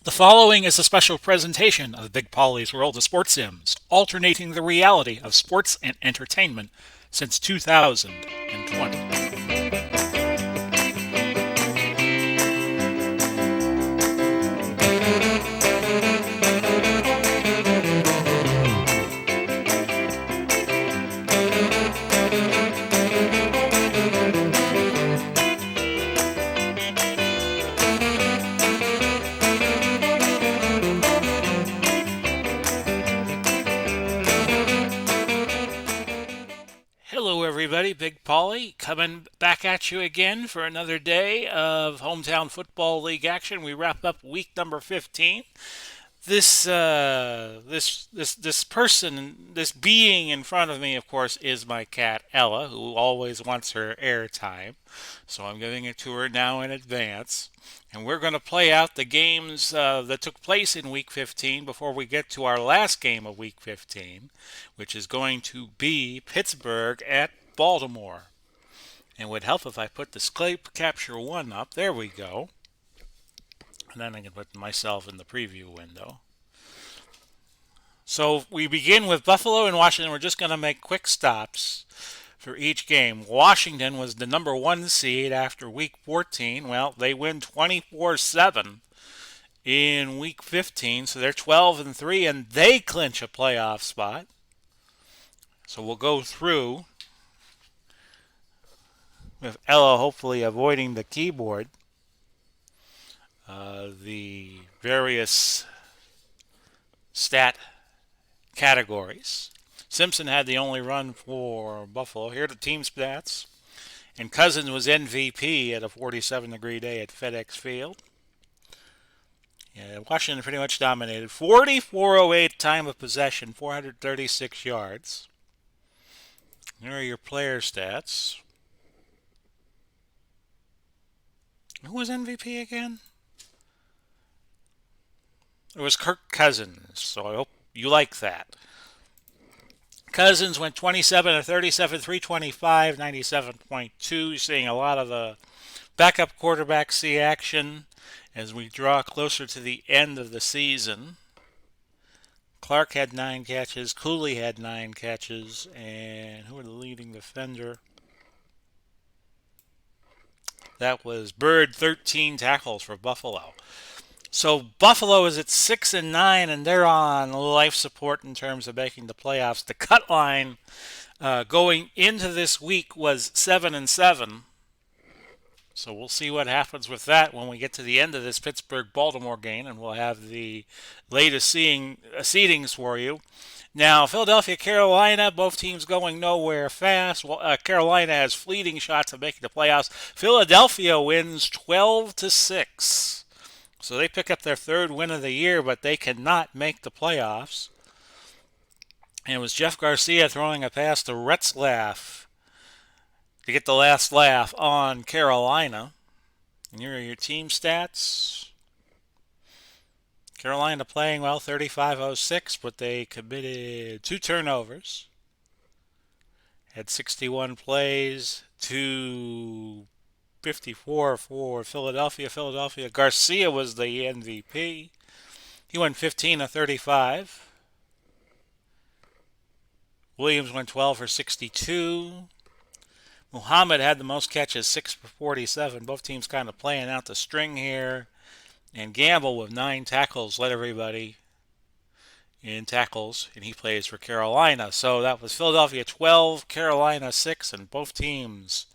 The following is a special presentation of Big Pauly's World of Sports Sims, alternating the reality of sports and entertainment since 2020. Hello, everybody. Big Pauly coming back at you again for another day of Hometown Football League action. We wrap up week number 15. This person, this being in front of me, of course, is my cat Ella, who always wants her airtime. So I'm giving it to her now in advance. And we're going to play out the games that took place in Week 15 before we get to our last game of Week 15, which is going to be Pittsburgh at Baltimore. And it would help if I put the Skype Capture 1 up. There we go. And then I can put myself in the preview window. So we begin with Buffalo and Washington. We're just going to make quick stops for each game. Washington was the number one seed after week 14. Well, they win 24-7 in week 15, so they're 12-3, and they clinch a playoff spot. So we'll go through with Ella hopefully avoiding the keyboard. The various stat categories. Simpson had the only run for Buffalo. Here are the team stats. And Cousins was MVP at a 47-degree day at FedEx Field. Yeah, Washington pretty much dominated. 44:08 time of possession, 436 yards. Here are your player stats. Who was MVP again? It was Kirk Cousins, so I hope you like that. Cousins went 27 of 37, 325, 97.2. You're seeing a lot of the backup quarterbacks see action as we draw closer to the end of the season. Clark had 9 catches, Cooley had 9 catches, and who were the leading defender? That was Bird, 13 tackles for Buffalo. So Buffalo is at 6-9, and they're on life support in terms of making the playoffs. The cut line going into this week was 7-7. So we'll see what happens with that when we get to the end of this Pittsburgh-Baltimore game, and we'll have the latest seedings for you. Now, Philadelphia, Carolina, both teams going nowhere fast. Well, Carolina has fleeting shots of making the playoffs. Philadelphia wins 12-6. So they pick up their third win of the year, but they cannot make the playoffs. And it was Jeff Garcia throwing a pass to Retzlaff to get the last laugh on Carolina. And here are your team stats. Carolina playing well, 35-06, but they committed 2 turnovers. Had 61 plays, 254 for Philadelphia. Garcia was the MVP. He went 15 of 35. Williams went 12 for 62. Muhammad had the most catches, 6 for 47. Both teams kind of playing out the string here. And Gamble with 9 tackles led everybody in tackles, and he plays for Carolina. So that was Philadelphia 12, Carolina 6, and both teams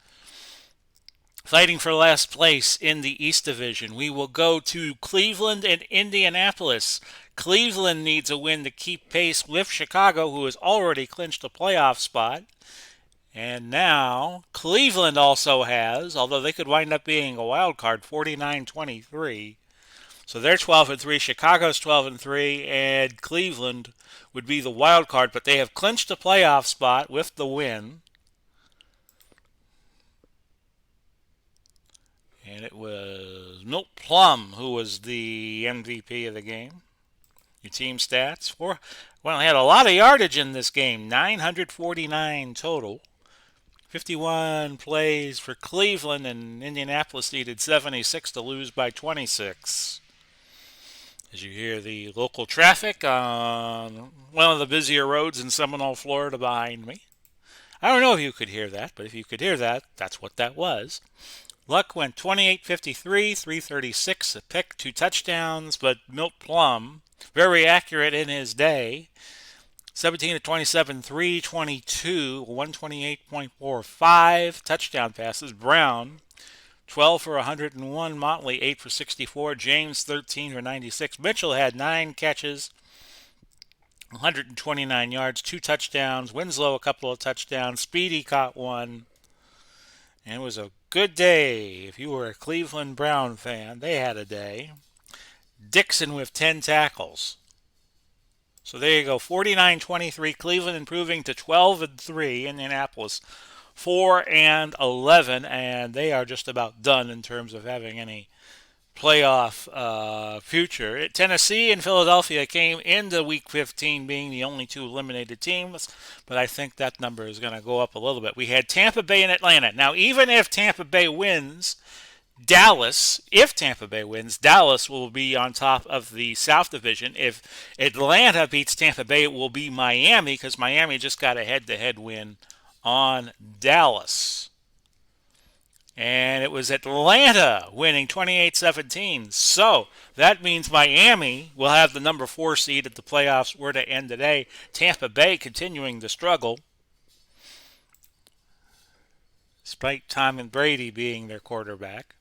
fighting for last place in the East Division. We will go to Cleveland and Indianapolis. Cleveland needs a win to keep pace with Chicago, who has already clinched a playoff spot. And now Cleveland also has, although they could wind up being a wild card, 49-23. So they're 12-3. Chicago's 12-3, and Cleveland would be the wild card, but they have clinched a playoff spot with the win. And it was Milt Plum who was the MVP of the game. Your team stats well, had a lot of yardage in this game, 949 total. 51 plays for Cleveland, and Indianapolis needed 76 to lose by 26. As you hear the local traffic on one of the busier roads in Seminole, Florida behind me. I don't know if you could hear that, but if you could hear that, that's what that was. Luck went 28-53, 336 a pick, 2 touchdowns, but Milt Plum, very accurate in his day. 17 to 27, 322, 128.45 touchdown passes. Brown, 12 for 101. Motley, 8 for 64. James, 13 for 96. Mitchell had 9 catches, 129 yards, 2 touchdowns. Winslow, a couple of touchdowns. Speedy caught one. And it was a good day. If you were a Cleveland Brown fan, they had a day. Dixon with 10 tackles. So there you go, 49-23. Cleveland improving to 12-3. Indianapolis 4-11, and they are just about done in terms of having any playoff future. Tennessee and Philadelphia came into Week 15 being the only 2 eliminated teams, but I think that number is going to go up a little bit. We had Tampa Bay and Atlanta. Now, even if Tampa Bay wins, if Tampa Bay wins, Dallas will be on top of the South Division. If Atlanta beats Tampa Bay, it will be Miami because Miami just got a head-to-head win on Dallas. And it was Atlanta winning 28-17. So that means Miami will have the number 4 seed if the playoffs were to end today. Tampa Bay continuing to struggle, despite Tom and Brady being their quarterback.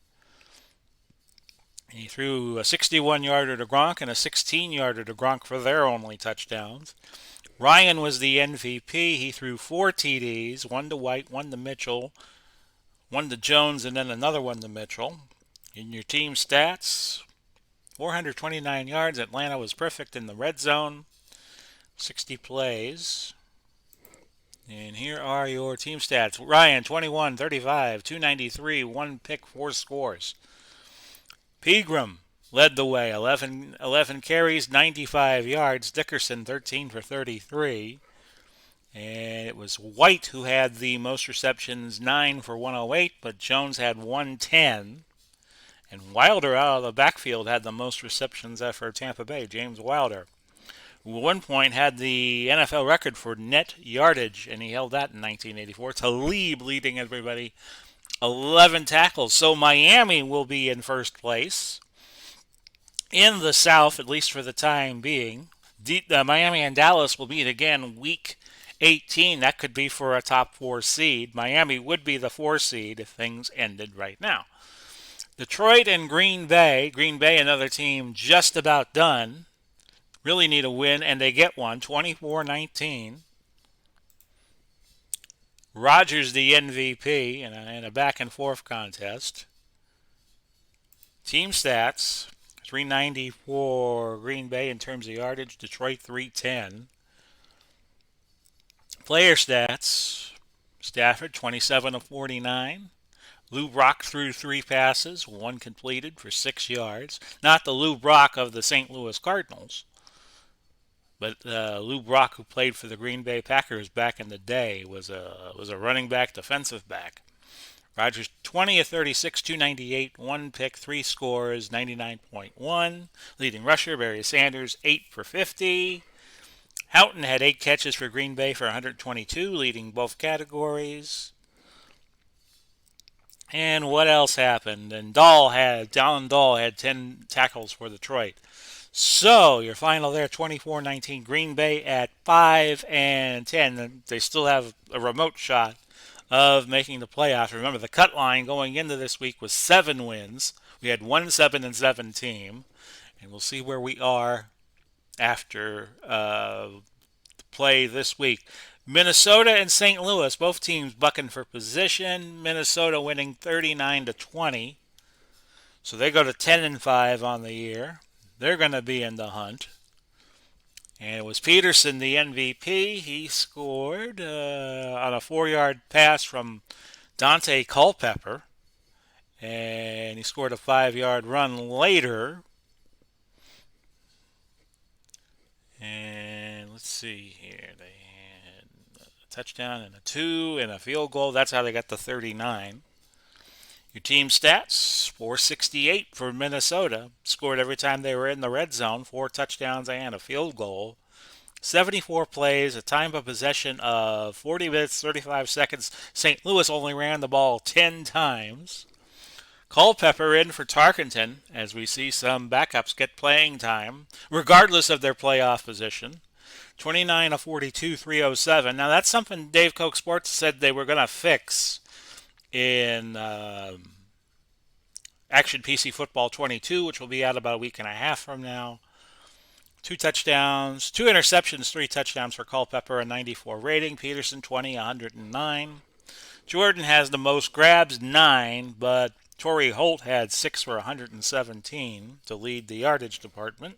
He threw a 61-yarder to Gronk and a 16-yarder to Gronk for their only touchdowns. Ryan was the MVP. He threw 4 TDs, 1 to White, 1 to Mitchell, 1 to Jones, and then another 1 to Mitchell. In your team stats, 429 yards. Atlanta was perfect in the red zone, 60 plays. And here are your team stats. Ryan, 21, 35, 293, 1 pick, 4 scores. Pegram led the way, 11 carries, 95 yards. Dickerson, 13 for 33. And it was White who had the most receptions, 9 for 108, but Jones had 110. And Wilder out of the backfield had the most receptions for Tampa Bay, James Wilder, who at one point had the NFL record for net yardage, and he held that in 1984. Talib leading everybody, 11 tackles. So Miami will be in first place. In the South, at least for the time being, Miami and Dallas will meet again Week 18. That could be for a top 4 seed. Miami would be the 4 seed if things ended right now. Detroit and Green Bay. Green Bay, another team just about done. Really need a win, and they get one, 24-19. Rodgers the MVP in a back-and-forth contest. Team stats, 390 for Green Bay in terms of yardage. Detroit, 310. Player stats, Stafford, 27 of 49. Lou Brock threw 3 passes, 1 completed for 6 yards. Not the Lou Brock of the St. Louis Cardinals, but Lou Brock, who played for the Green Bay Packers back in the day, was a running back, defensive back. Rodgers, 20 of 36, 298, 1 pick, 3 scores, 99.1. Leading rusher, Barry Sanders, 8 for 50. Houghton had 8 catches for Green Bay for 122, leading both categories. And what else happened? And Dallin Dahl had 10 tackles for Detroit. So your final there, 24-19. Green Bay at 5-10. They still have a remote shot of making the playoffs. Remember, the cut line going into this week was 7 wins. We had 1-7-7 team, and we'll see where we are after play this week. Minnesota and St. Louis, both teams bucking for position. Minnesota winning 39-20. So they go to 10-5 on the year. They're going to be in the hunt. And it was Peterson, the MVP. He scored on a 4-yard pass from Dante Culpepper. And he scored a 5-yard run later. And let's see here. They had a touchdown and a 2 and a field goal. That's how they got the 39. Your team stats: 468 for Minnesota. Scored every time they were in the red zone, 4 touchdowns and a field goal. 74 plays, a time of possession of 40 minutes, 35 seconds. St. Louis only ran the ball 10 times. Culpepper in for Tarkenton, as we see some backups get playing time, regardless of their playoff position. 29 of 42, 307. Now, that's something Dave Koch Sports said they were going to fix in Action PC Football 22, which will be out about a week and a half from now. 2 touchdowns, 2 interceptions, 3 touchdowns for Culpepper, a 94 rating. Peterson, 20, 109. Jordan has the most grabs, 9, but Torrey Holt had 6 for 117 to lead the yardage department.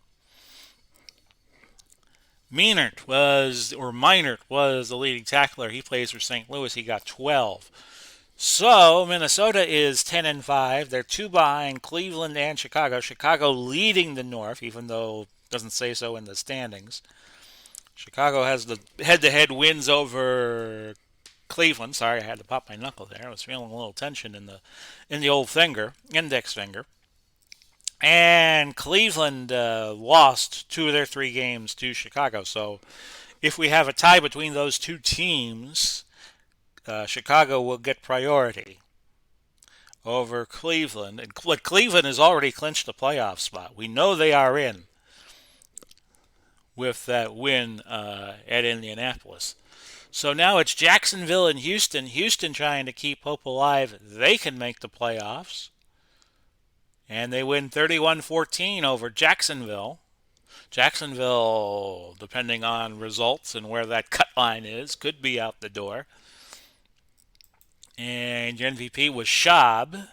Minert was the leading tackler. He plays for St. Louis. He got 12. So Minnesota is 10-5. They're 2 behind Cleveland and Chicago. Chicago leading the North, even though it doesn't say so in the standings. Chicago has the head-to-head wins over Cleveland. Sorry, I had to pop my knuckle there. I was feeling a little tension in the old index finger. And Cleveland lost 2 of their 3 games to Chicago. So if we have a tie between those 2 teams, Chicago will get priority over Cleveland. And Cleveland has already clinched the playoff spot. We know they are in with that win at Indianapolis. So now it's Jacksonville and Houston. Houston trying to keep hope alive. They can make the playoffs. And they win 31-14 over Jacksonville. Jacksonville, depending on results and where that cut line is, could be out the door. And your MVP was Schaub.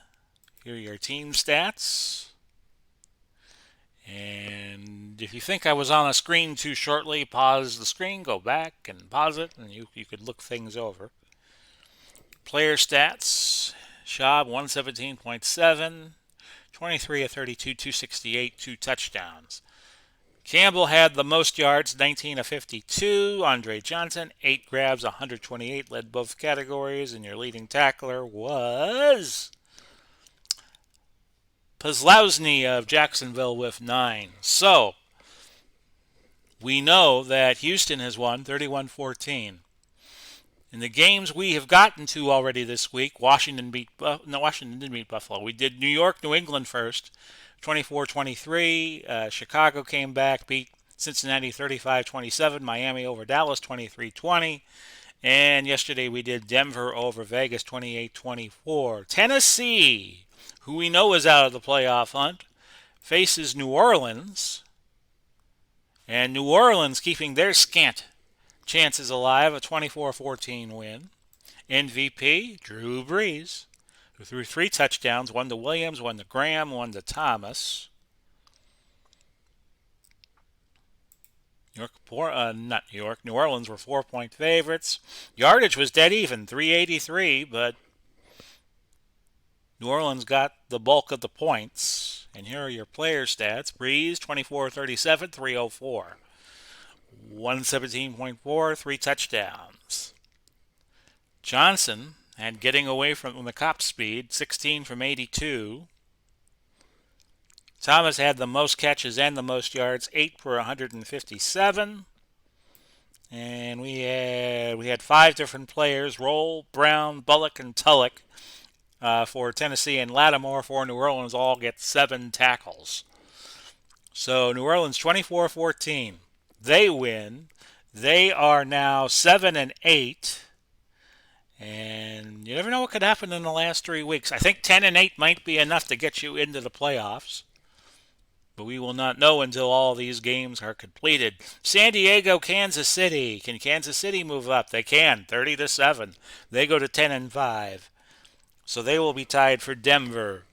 Here are your team stats. And if you think I was on a screen too shortly, pause the screen, go back and pause it, and you could look things over. Player stats: Schaub, 117.7. 23 of 32, 268, 2 touchdowns. Campbell had the most yards, 19 of 52. Andre Johnson, 8 grabs, 128, led both categories. And your leading tackler was Pazlowski of Jacksonville with 9. So, we know that Houston has won 31-14. In the games we have gotten to already this week, Washington didn't beat Buffalo. We did New York, New England first, 24-23. Chicago came back, beat Cincinnati 35-27. Miami over Dallas 23-20. And yesterday we did Denver over Vegas 28-24. Tennessee, who we know is out of the playoff hunt, faces New Orleans. And New Orleans keeping their scant chances alive, a 24-14 win. MVP, Drew Brees, who threw 3 touchdowns, 1 to Williams, 1 to Graham, 1 to Thomas. New Orleans were 4-point favorites. Yardage was dead even, 383, but New Orleans got the bulk of the points. And here are your player stats. Brees, 24-37, 304. 117.4, 3 touchdowns. Johnson had getting away from the cop speed, 16 from 82. Thomas had the most catches and the most yards, 8 for 157. And we had 5 different players: Roll, Brown, Bullock, and Tulloch for Tennessee, and Lattimore for New Orleans all get 7 tackles. So New Orleans 24-14. They win. They are now 7-8. And you never know what could happen in the last 3 weeks. I think 10-8 might be enough to get you into the playoffs. But we will not know until all these games are completed. San Diego, Kansas City. Can Kansas City move up? They can, 30-7. They go to 10-5. So they will be tied for Denver.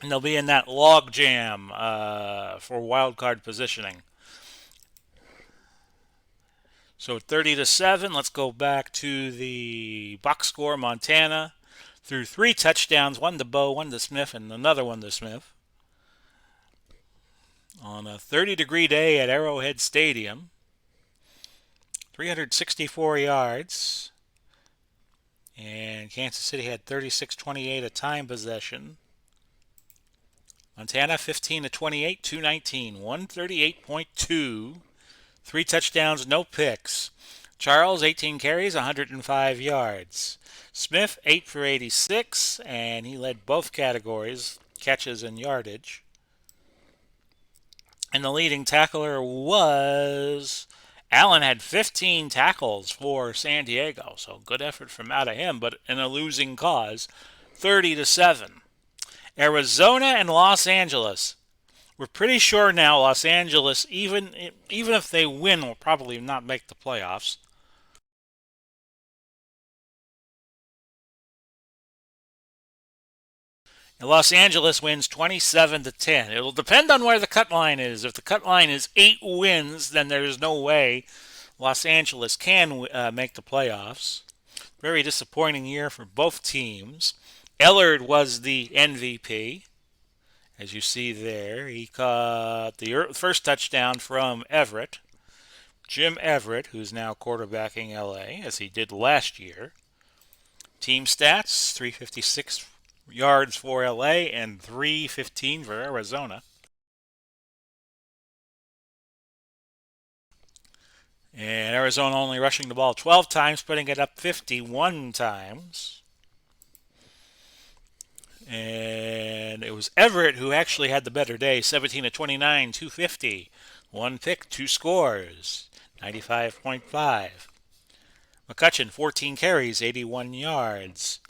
And they'll be in that log jam for wild card positioning. So 30-7, let's go back to the box score. Montana threw 3 touchdowns, 1 to Bo, 1 to Smith, and another 1 to Smith. On a 30-degree day at Arrowhead Stadium. 364 yards. And Kansas City had 36-28 of time possession. Montana 15-28, 219, 138.2. 3 touchdowns, no picks. Charles 18 carries, 105 yards. Smith 8 for 86, and he led both categories, catches and yardage. And the leading tackler was Allen, had 15 tackles for San Diego, so good effort from out of him, but in a losing cause, 30-7. Arizona and Los Angeles. We're pretty sure now Los Angeles, even if they win, will probably not make the playoffs. And Los Angeles wins 27-10. It'll depend on where the cut line is. If the cut line is 8 wins, then there's no way Los Angeles can make the playoffs. Very disappointing year for both teams. Ellard was the MVP, as you see there. He caught the first touchdown from Everett. Jim Everett, who's now quarterbacking LA, as he did last year. Team stats, 356 yards for LA and 315 for Arizona. And Arizona only rushing the ball 12 times, putting it up 51 times. And it was Everett who actually had the better day, 17-29, 250. 1 pick, 2 scores, 95.5. McCutcheon, 14 carries, 81 yards.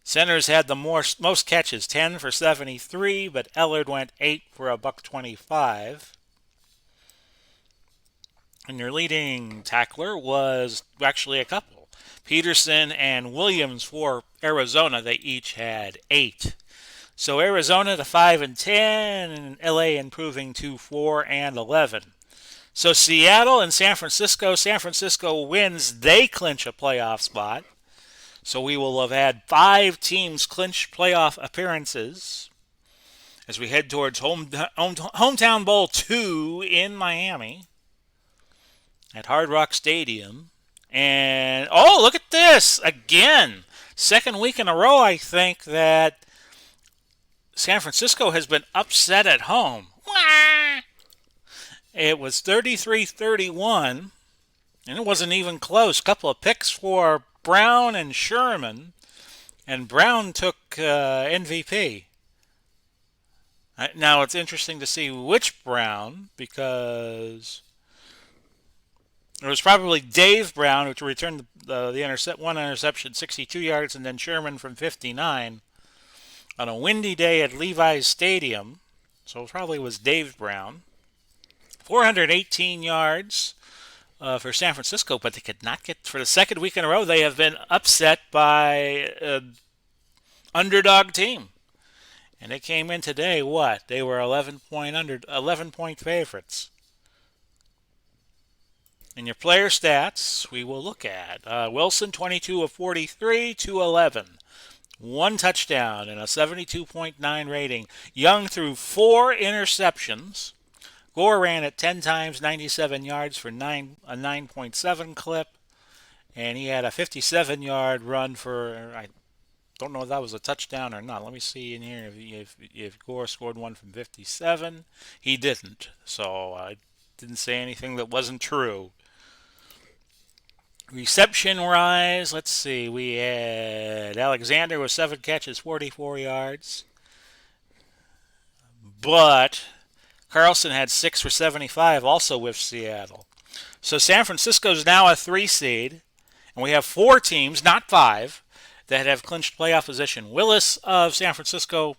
Centers had the most catches, 10 for 73, but Ellard went 8 for a $125. And your leading tackler was actually a couple. Peterson and Williams for Arizona. They each had 8. So Arizona to 5-10, and LA improving to 4-11. So Seattle and San Francisco wins. They clinch a playoff spot. So we will have had 5 teams clinch playoff appearances as we head towards Hometown Bowl 2 in Miami at Hard Rock Stadium. And, oh, look at this! Again, second week in a row, I think, that San Francisco has been upset at home. It was 33-31, and it wasn't even close. A couple of picks for Brown and Sherman, and Brown took MVP. Now, it's interesting to see which Brown, because it was probably Dave Brown who returned one interception, 62 yards, and then Sherman from 59 on a windy day at Levi's Stadium. So it probably was Dave Brown. 418 yards for San Francisco, but they could not get, for the second week in a row, they have been upset by an underdog team. And they came in today, what? They were 11 point favorites. And your player stats, we will look at. Wilson, 22 of 43, 211. 1 touchdown and a 72.9 rating. Young threw 4 interceptions. Gore ran it 10 times, 97 yards for a 9.7 clip. And he had a 57-yard run for, I don't know if that was a touchdown or not. Let me see in here if Gore scored one from 57. He didn't. So I didn't say anything that wasn't true. Reception rise, let's see. We had Alexander with 7 catches, 44 yards. But Carlson had 6 for 75, also with Seattle. So San Francisco's now a 3 seed, and we have 4 teams, not 5, that have clinched playoff position. Willis of San Francisco,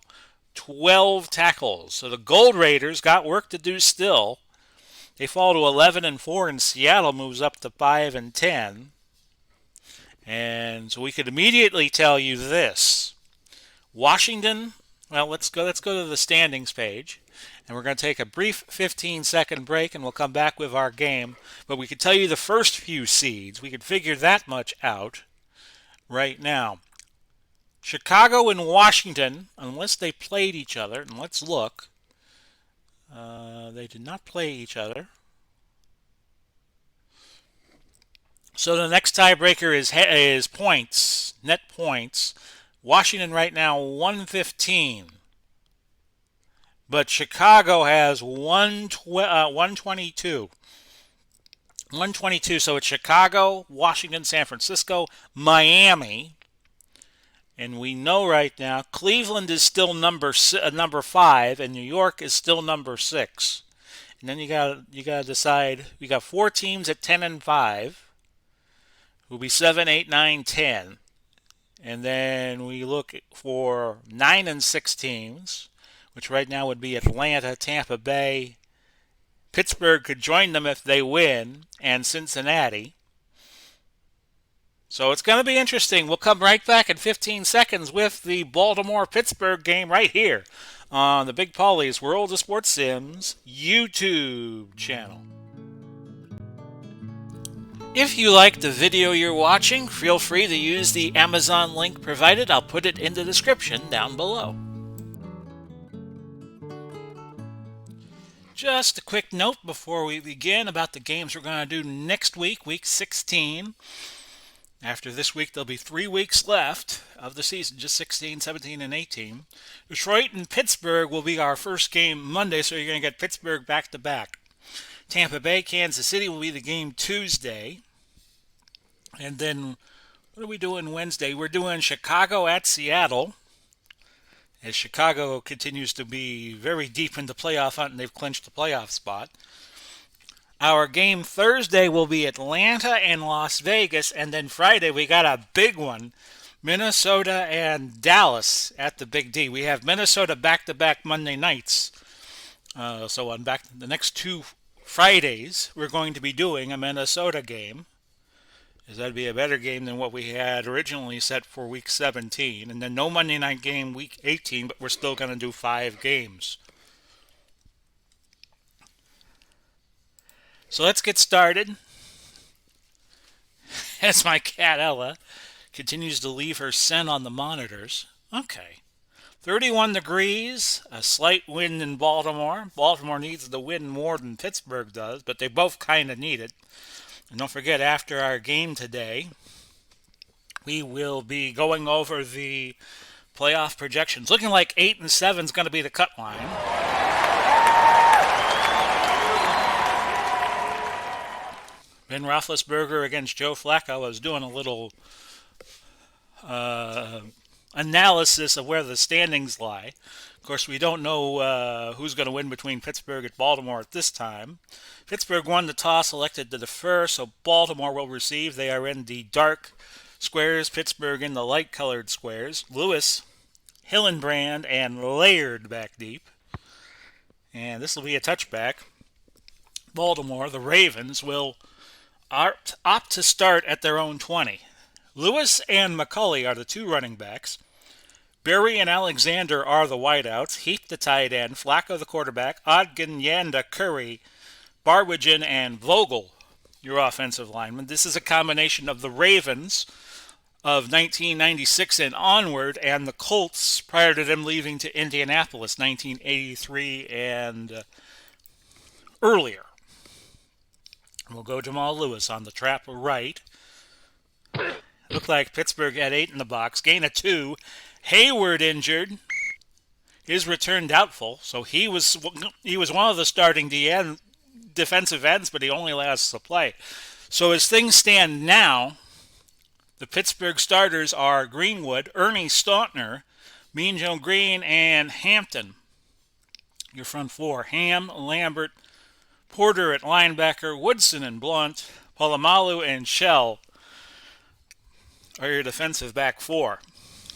12 tackles. So the Gold Raiders got work to do still. They fall to 11-4, and Seattle moves up to 5-10. And so we could immediately tell you this. Washington, well, let's go to the standings page. And we're going to take a brief 15-second break, and we'll come back with our game. But we could tell you the first few seeds. We could figure that much out right now. Chicago and Washington, unless they played each other, and let's look. They did not play each other. So the next tiebreaker is points. net points. Washington right now 115. But Chicago has 122. 122. So it's Chicago, Washington, San Francisco, Miami. And we know right now Cleveland is still number 5 and New York is still number 6. And then you got to decide. We got 4 teams at 10 and 5. Will be 7, 8, 9, 10. And then we look for 9 and 6 teams, which right now would be Atlanta, Tampa Bay. Pittsburgh could join them if they win, and Cincinnati. So it's going to be interesting. We'll come right back in 15 seconds with the Baltimore-Pittsburgh game right here on the Big Pauly's World of Sports Sims YouTube channel. If you like the video you're watching, feel free to use the Amazon link provided. I'll put it in the description down below. Just a quick note before we begin about the games we're going to do next week, week 16. After this week, there'll be 3 weeks left of the season, just 16, 17, and 18. Detroit and Pittsburgh will be our first game Monday, so you're going to get Pittsburgh back-to-back. Tampa Bay, Kansas City will be the game Tuesday. And then, what are we doing Wednesday? We're doing Chicago at Seattle, as Chicago continues to be very deep in the playoff hunt, and they've clinched the playoff spot. Our game Thursday will be Atlanta and Las Vegas, and then Friday we got a big one, Minnesota and Dallas at the Big D. We have Minnesota back-to-back Monday nights. So on the next 2 Fridays, we're going to be doing a Minnesota game. That'd be a better game than what we had originally set for week 17. And then no Monday night game week 18, but we're still going to do 5 games. So let's get started. As my cat Ella continues to leave her scent on the monitors. Okay. 31 degrees, a slight wind in Baltimore. Baltimore needs the wind more than Pittsburgh does, but they both kind of need it. And don't forget, after our game today, we will be going over the playoff projections. Looking like 8 and 7 is going to be the cut line. Ben Roethlisberger against Joe Flacco. I was doing a little analysis of where the standings lie. Of course, we don't know who's going to win between Pittsburgh and Baltimore at this time. Pittsburgh won the toss, elected to defer, so Baltimore will receive. They are in the dark squares, Pittsburgh in the light-colored squares. Lewis, Hillenbrand, and Laird back deep. And this will be a touchback. Baltimore, the Ravens, will opt to start at their own 20. Lewis and McCulley are the 2 running backs. Berry and Alexander are the wideouts. Heath the tight end. Flacco the quarterback. Ogden, Yanda, Curry, Barwigen, and Vogel, your offensive linemen. This is a combination of the Ravens of 1996 and onward and the Colts prior to them leaving to Indianapolis, 1983 and earlier. We'll go Jamal Lewis on the trap right. Looked like Pittsburgh had 8 in the box. Gain of 2. Hayward injured. His return doubtful. So he was one of the starting defensive ends, but he only lasts the play. So as things stand now, the Pittsburgh starters are Greenwood, Ernie Staunton, Mean Joe Green, and Hampton. Your front 4, Ham, Lambert, Porter at linebacker, Woodson and Blunt, Polamalu and Shell are your defensive back 4.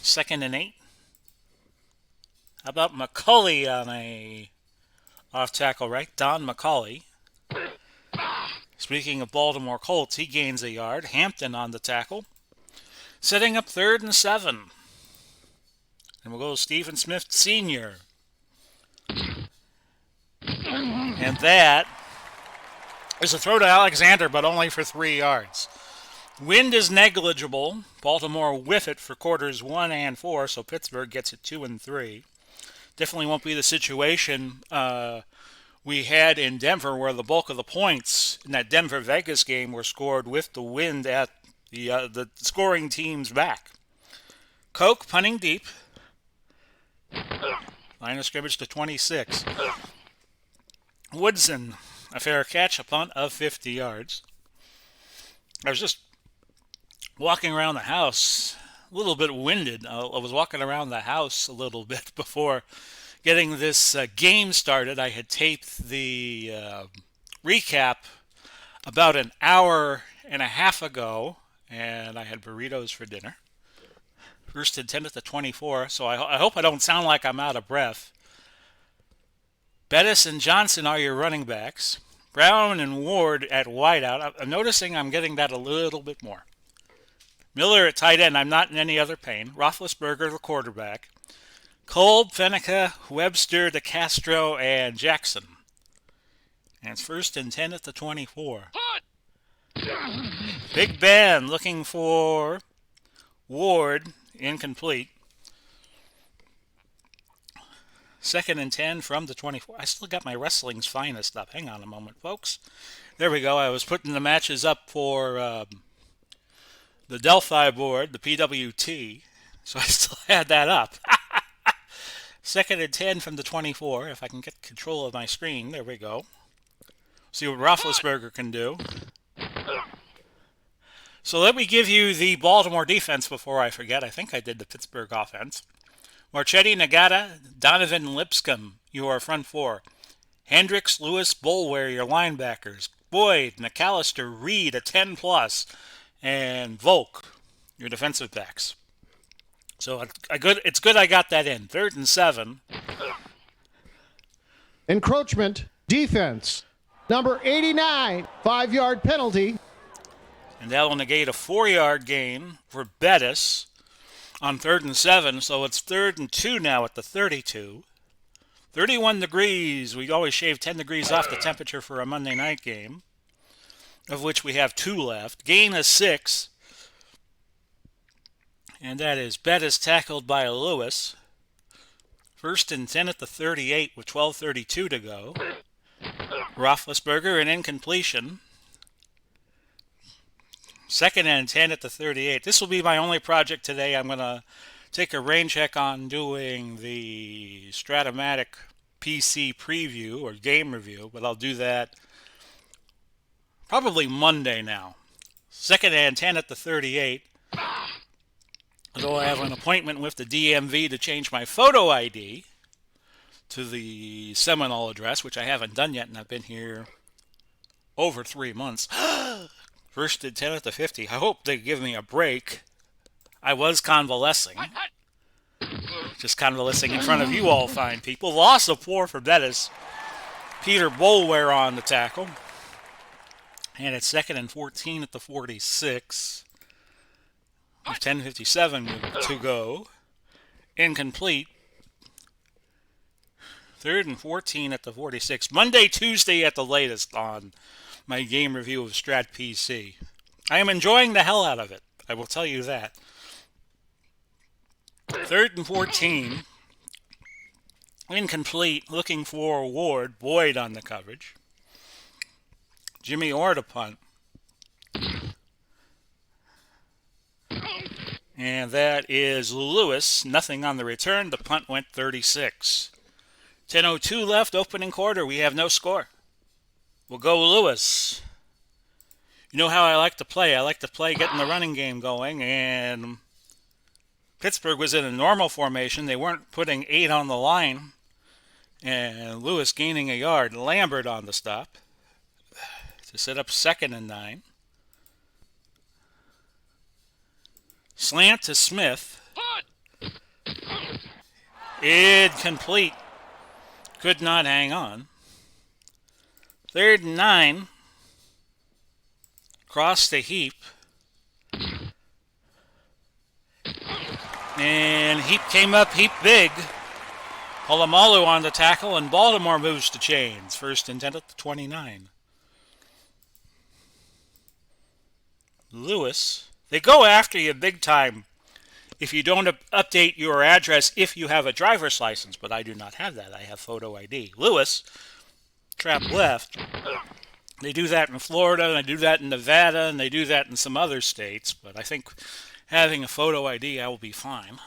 2nd and 8. How about McCulley on a off tackle right? Don McCulley. Speaking of Baltimore Colts, he gains a yard. Hampton on the tackle. Setting up 3rd and 7. And we'll go Stephen Smith Sr. And that is a throw to Alexander, but only for 3 yards. Wind is negligible. Baltimore whiff it for quarters 1 and 4, so Pittsburgh gets it 2 and 3. Definitely won't be the situation we had in Denver, where the bulk of the points in that Denver-Vegas game were scored with the wind at the scoring team's back. Koch punting deep. Line of scrimmage to 26. Woodson, a fair catch, a punt of 50 yards. I was just walking around the house, a little bit winded. I was walking around the house a little bit before getting this game started. I had taped the recap about an hour and a half ago, and I had burritos for dinner. First and 10 at the 24, so I hope I don't sound like I'm out of breath. Bettis and Johnson are your running backs. Brown and Ward at wideout. I'm noticing I'm getting that a little bit more. Miller at tight end. I'm not in any other pain. Roethlisberger, the quarterback. Kolb, Fenica, Webster, DeCastro, and Jackson. And it's first and 10 at the 24. Big Ben looking for Ward. Incomplete. Second and 10 from the 24. I still got my wrestling's finest up. Hang on a moment, folks. There we go. I was putting the matches up for the Delphi board, the PWT. So I still had that up. Second and 10 from the 24. If I can get control of my screen. There we go. See what Roethlisberger can do. So let me give you the Baltimore defense before I forget. I think I did the Pittsburgh offense. Marchetti, Nagata, Donovan, Lipscomb, your front four. Hendricks, Lewis, Boulware, your linebackers. Boyd, McAllister, Reed, a 10+, and Volk, your defensive backs. So it's good I got that in. 3rd and 7. Encroachment, defense, number 89, 5-yard penalty. And that will negate a 4-yard gain for Bettis on 3rd and 7, so it's 3rd and 2 now at the 32. 31 degrees. We always shave 10 degrees off the temperature for a Monday night game, of which we have 2 left. Gain of 6. And that is Bettis tackled by Lewis. 1st and 10 at the 38 with 12:32 to go. Roethlisberger, an incompletion. 2nd and 10 at the 38. This will be my only project today. I'm going to take a rain check on doing the Stratomatic PC preview or game review, but I'll do that probably Monday now. 2nd and 10 at the 38. Although I have an appointment with the DMV to change my photo ID to the Seminole address, which I haven't done yet, and I've been here over 3 months. 1st and 10 at the 50. I hope they give me a break. I was convalescing. Just convalescing in front of you all fine people. Loss of 4 for Bettis. Peter Boulware on the tackle. And it's 2nd and 14 at the 46. With 10:57 to go. Incomplete. 3rd and 14 at the 46. Monday, Tuesday at the latest on my game review of Strat PC. I am enjoying the hell out of it. I will tell you that. 3rd and 14. Incomplete. Looking for Ward. Boyd on the coverage. Jimmy Orr to punt. And that is Lewis. Nothing on the return. The punt went 36. 10:02 left. Opening quarter. We have no score. We'll go Lewis. You know how I like to play. I like to play getting the running game going. And Pittsburgh was in a normal formation. They weren't putting 8 on the line. And Lewis gaining a yard. Lambert on the stop to set up 2nd and 9. Slant to Smith. Incomplete. Could not hang on. 3rd and 9. Cross the heap. And Heap came up heap big. Polamalu on the tackle, and Baltimore moves to chains. 1st and 10 at the 29. Lewis. They go after you big time if you don't update your address if you have a driver's license, but I do not have that. I have photo ID. Lewis, trap left. They do that in Florida, and they do that in Nevada, and they do that in some other states, but I think having a photo ID, I will be fine.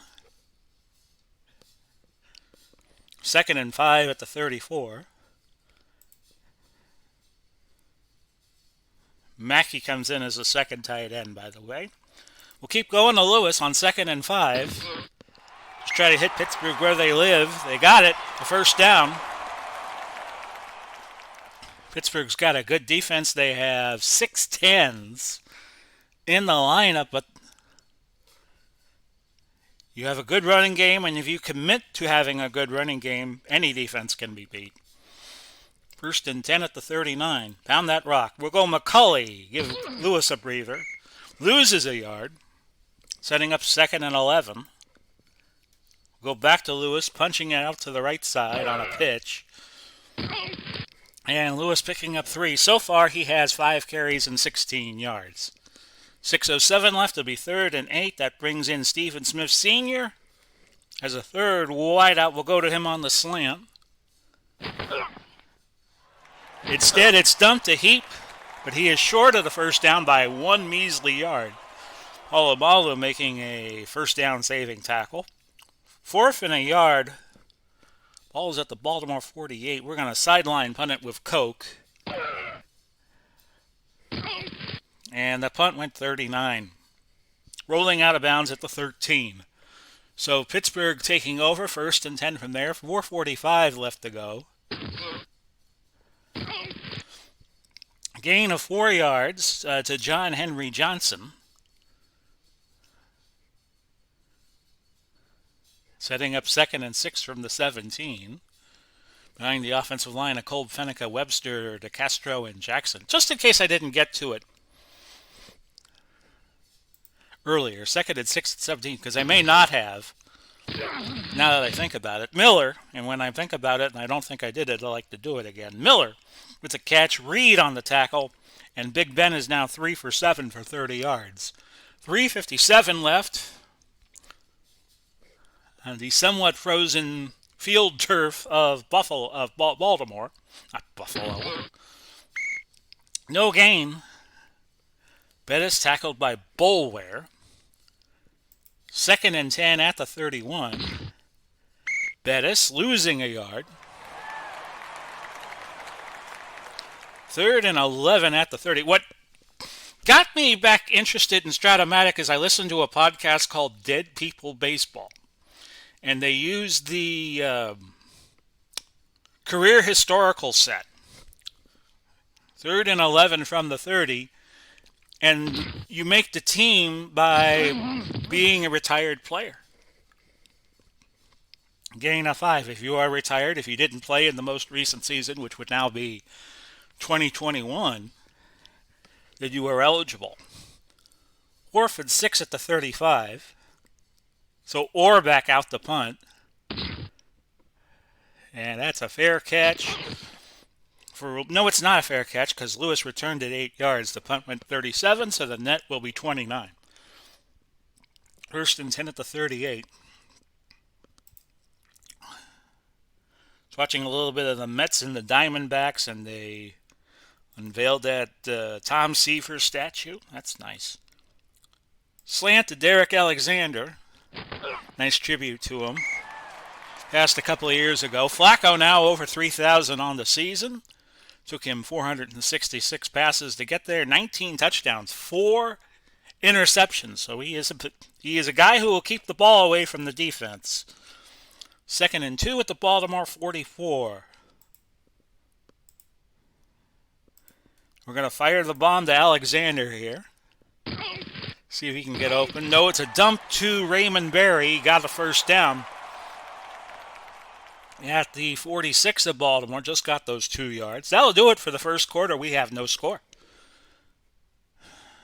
2nd and 5 at the 34. Mackey comes in as a second tight end, by the way. We'll keep going to Lewis on 2nd and 5. Just try to hit Pittsburgh where they live. They got it. The first down. Pittsburgh's got a good defense. They have 6'10s in the lineup, but you have a good running game, and if you commit to having a good running game, any defense can be beat. 1st and 10 at the 39. Pound that rock. We'll go McCulley. Give Lewis a breather. Loses a yard. Setting up 2nd and 11. Go back to Lewis, punching it out to the right side on a pitch. And Lewis picking up 3. So far, he has 5 carries and 16 yards. 6:07 left. It'll be 3rd and 8. That brings in Stephen Smith Sr. as a third wideout. We'll go to him on the slant. Instead, it's dumped to Heap, but he is short of the first down by 1 measly yard. Olumalu making a first down saving tackle. 4th and a yard. Ball is at the Baltimore 48. We're going to sideline punt it with Coke. And the punt went 39. Rolling out of bounds at the 13. So Pittsburgh taking over, 1st and 10 from there. 4:45 left to go. Gain of 4 yards to John Henry Johnson. Setting up 2nd and 6 from the 17. Behind the offensive line of Kolb, Fenica, Webster, DeCastro, and Jackson. Just in case I didn't get to it earlier. 2nd and 6 at 17, because I may not have, now that I think about it. Miller, and when I think about it, and I don't think I did it, I like to do it again. Miller with a catch, Reed on the tackle, and Big Ben is now 3 for 7 for 30 yards. 3:57 left on the somewhat frozen field turf of Baltimore. Not Buffalo. No gain. Bettis tackled by Boulware. 2nd and 10 at the 31. Bettis losing a yard. 3rd and 11 at the 30. What got me back interested in Stratomatic is I listened to a podcast called Dead People Baseball. And they used the career historical set. 3rd and 11 from the 30. And you make the team by being a retired player. Gain of 5. If you are retired, if you didn't play in the most recent season, which would now be 2021, then you are eligible. 4th and 6 at the 35. So Orr back out the punt. And that's a fair catch. No, it's not a fair catch because Lewis returned it 8 yards. The punt went 37, so the net will be 29. 1st and 10 at the 38. Watching a little bit of the Mets and the Diamondbacks, and they unveiled that Tom Seaver statue. That's nice. Slant to Derek Alexander. Nice tribute to him. Passed a couple of years ago. Flacco now over 3,000 on the season. Took him 466 passes to get there. 19 touchdowns, 4 interceptions. So he is a guy who will keep the ball away from the defense. 2nd and 2 at the Baltimore 44. We're going to fire the bomb to Alexander here. See if he can get open. No, it's a dump to Raymond Berry. He got the first down. At the 46 of Baltimore, just got those 2 yards. That'll do it for the first quarter. We have no score.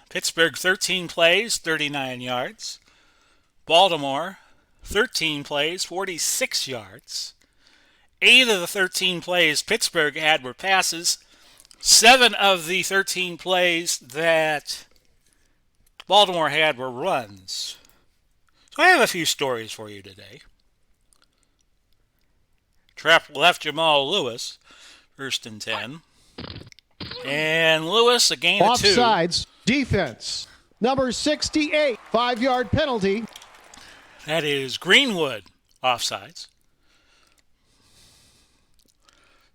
Pittsburgh, 13 plays, 39 yards. Baltimore, 13 plays, 46 yards. 8 of the 13 plays Pittsburgh had were passes. 7 of the 13 plays that Baltimore had were runs. So I have a few stories for you today. Trap left Jamal Lewis, 1st and 10. And Lewis, a gain of 2. Offsides, defense. Number 68, 5-yard penalty. That is Greenwood offsides.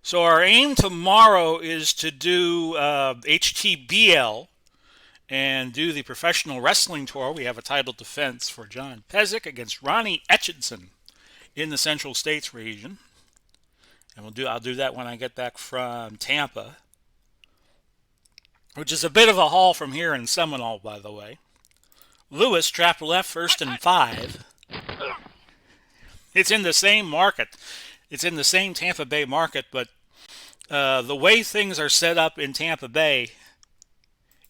So our aim tomorrow is to do HTBL and do the professional wrestling tour. We have a title defense for John Pezic against Ronnie Etchinson in the Central States region. And I'll do that when I get back from Tampa, which is a bit of a haul from here in Seminole, by the way. Lewis trapped left, 1st and 5. It's in the same market. It's in the same Tampa Bay market, but the way things are set up in Tampa Bay,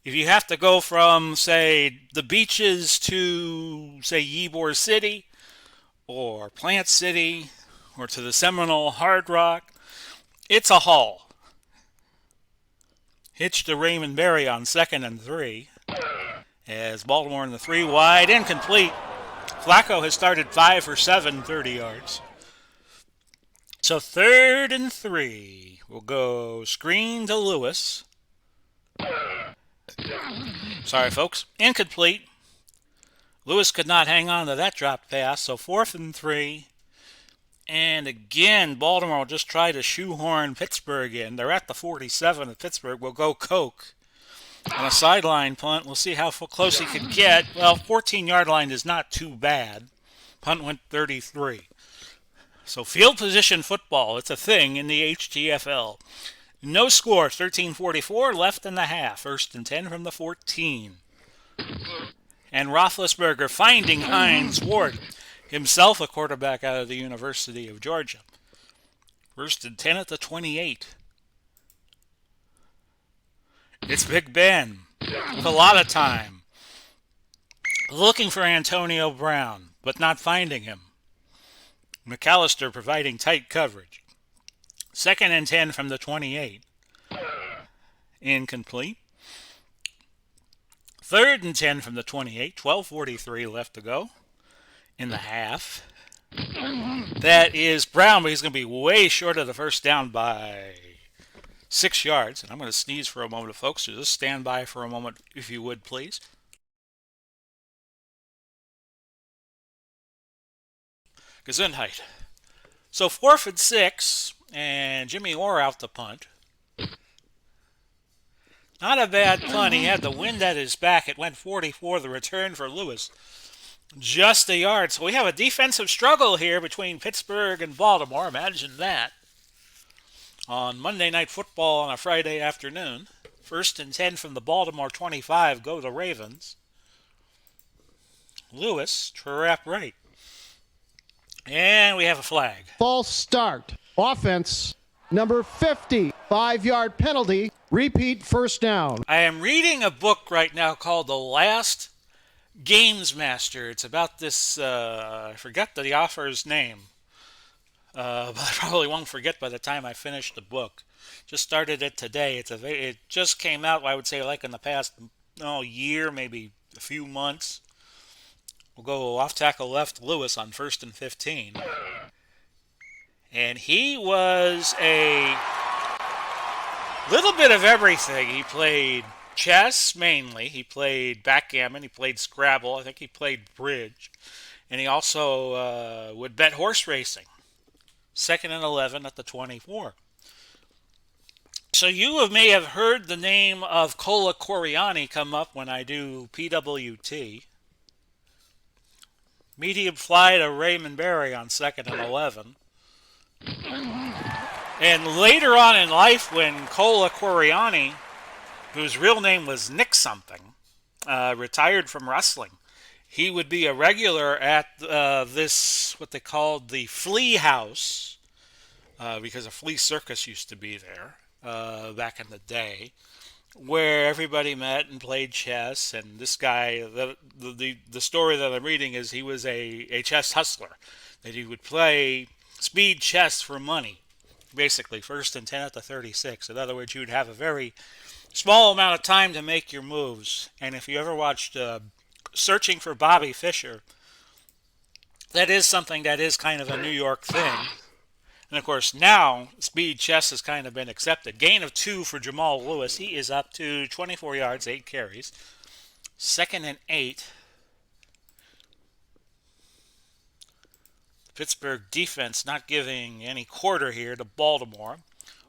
if you have to go from, say, the beaches to, say, Ybor City or Plant City or to the Seminole Hard Rock, it's a haul. Hitch to Raymond Berry on 2nd and 3 as Baltimore in the 3 wide, incomplete. Flacco has started 5 for 7, 30 yards. So 3rd and 3. We'll go screen to Lewis. Sorry, folks. Incomplete. Lewis could not hang on to that dropped pass. So 4th and 3. And again, Baltimore will just try to shoehorn Pittsburgh in. They're at the 47 of Pittsburgh. We'll go Coke. On a sideline punt, we'll see how close he can get. Well, 14-yard line is not too bad. Punt went 33. So field position football, it's a thing in the HTFL. No score, 13:44 left in the half. 1st and 10 from the 14. And Roethlisberger finding Hines Ward, himself a quarterback out of the University of Georgia. 1st and 10 at the 28. It's Big Ben with a lot of time. Looking for Antonio Brown, but not finding him. McAllister providing tight coverage. 2nd and 10 from the 28. Incomplete. 3rd and 10 from the 28. 12:43 left to go in the half. That is Brown, but he's going to be way short of the first down by 6 yards. And I'm going to sneeze for a moment, folks. So just stand by for a moment, if you would, please. Gesundheit. So 4th and 6, and Jimmy Orr out to punt. Not a bad punt. He had the wind at his back. It went 44, the return for Lewis. Just a yard. So we have a defensive struggle here between Pittsburgh and Baltimore. Imagine that. On Monday Night Football on a Friday afternoon. 1st and 10 from the Baltimore 25. Go the Ravens. Lewis, trap right. And we have a flag. False start. Offense, number 50, 5-yard penalty. Repeat, 1st down. I am reading a book right now called The Last Games Master. It's about this, I forget the author's name, but I probably won't forget by the time I finish the book. Just started it today. It just came out, I would say, like in the past year, maybe a few months. We'll go off tackle left Lewis on 1st and 15. And he was a little bit of everything. He played chess mainly. He played backgammon. He played Scrabble. I think he played bridge. And he also would bet horse racing. 2nd and 11 at the 24. So you may have heard the name of Cola Coriani come up when I do PWT. Medium fly to Raymond Berry on 2nd and 11. And later on in life, when Cola Coriani, whose real name was Nick something, retired from wrestling, he would be a regular at this, what they called the Flea House, because a flea circus used to be there back in the day, where everybody met and played chess. And this guy, the story that I'm reading is he was a chess hustler, that he would play speed chess for money, basically 1st and 10 at the 36. In other words, you would have a very small amount of time to make your moves. And if you ever watched Searching for Bobby Fischer, that is something that is kind of a New York thing. And of course, now speed chess has kind of been accepted. Gain of 2 for Jamal Lewis. He is up to 24 yards, 8 carries. Second and 8. Pittsburgh defense not giving any quarter here to Baltimore.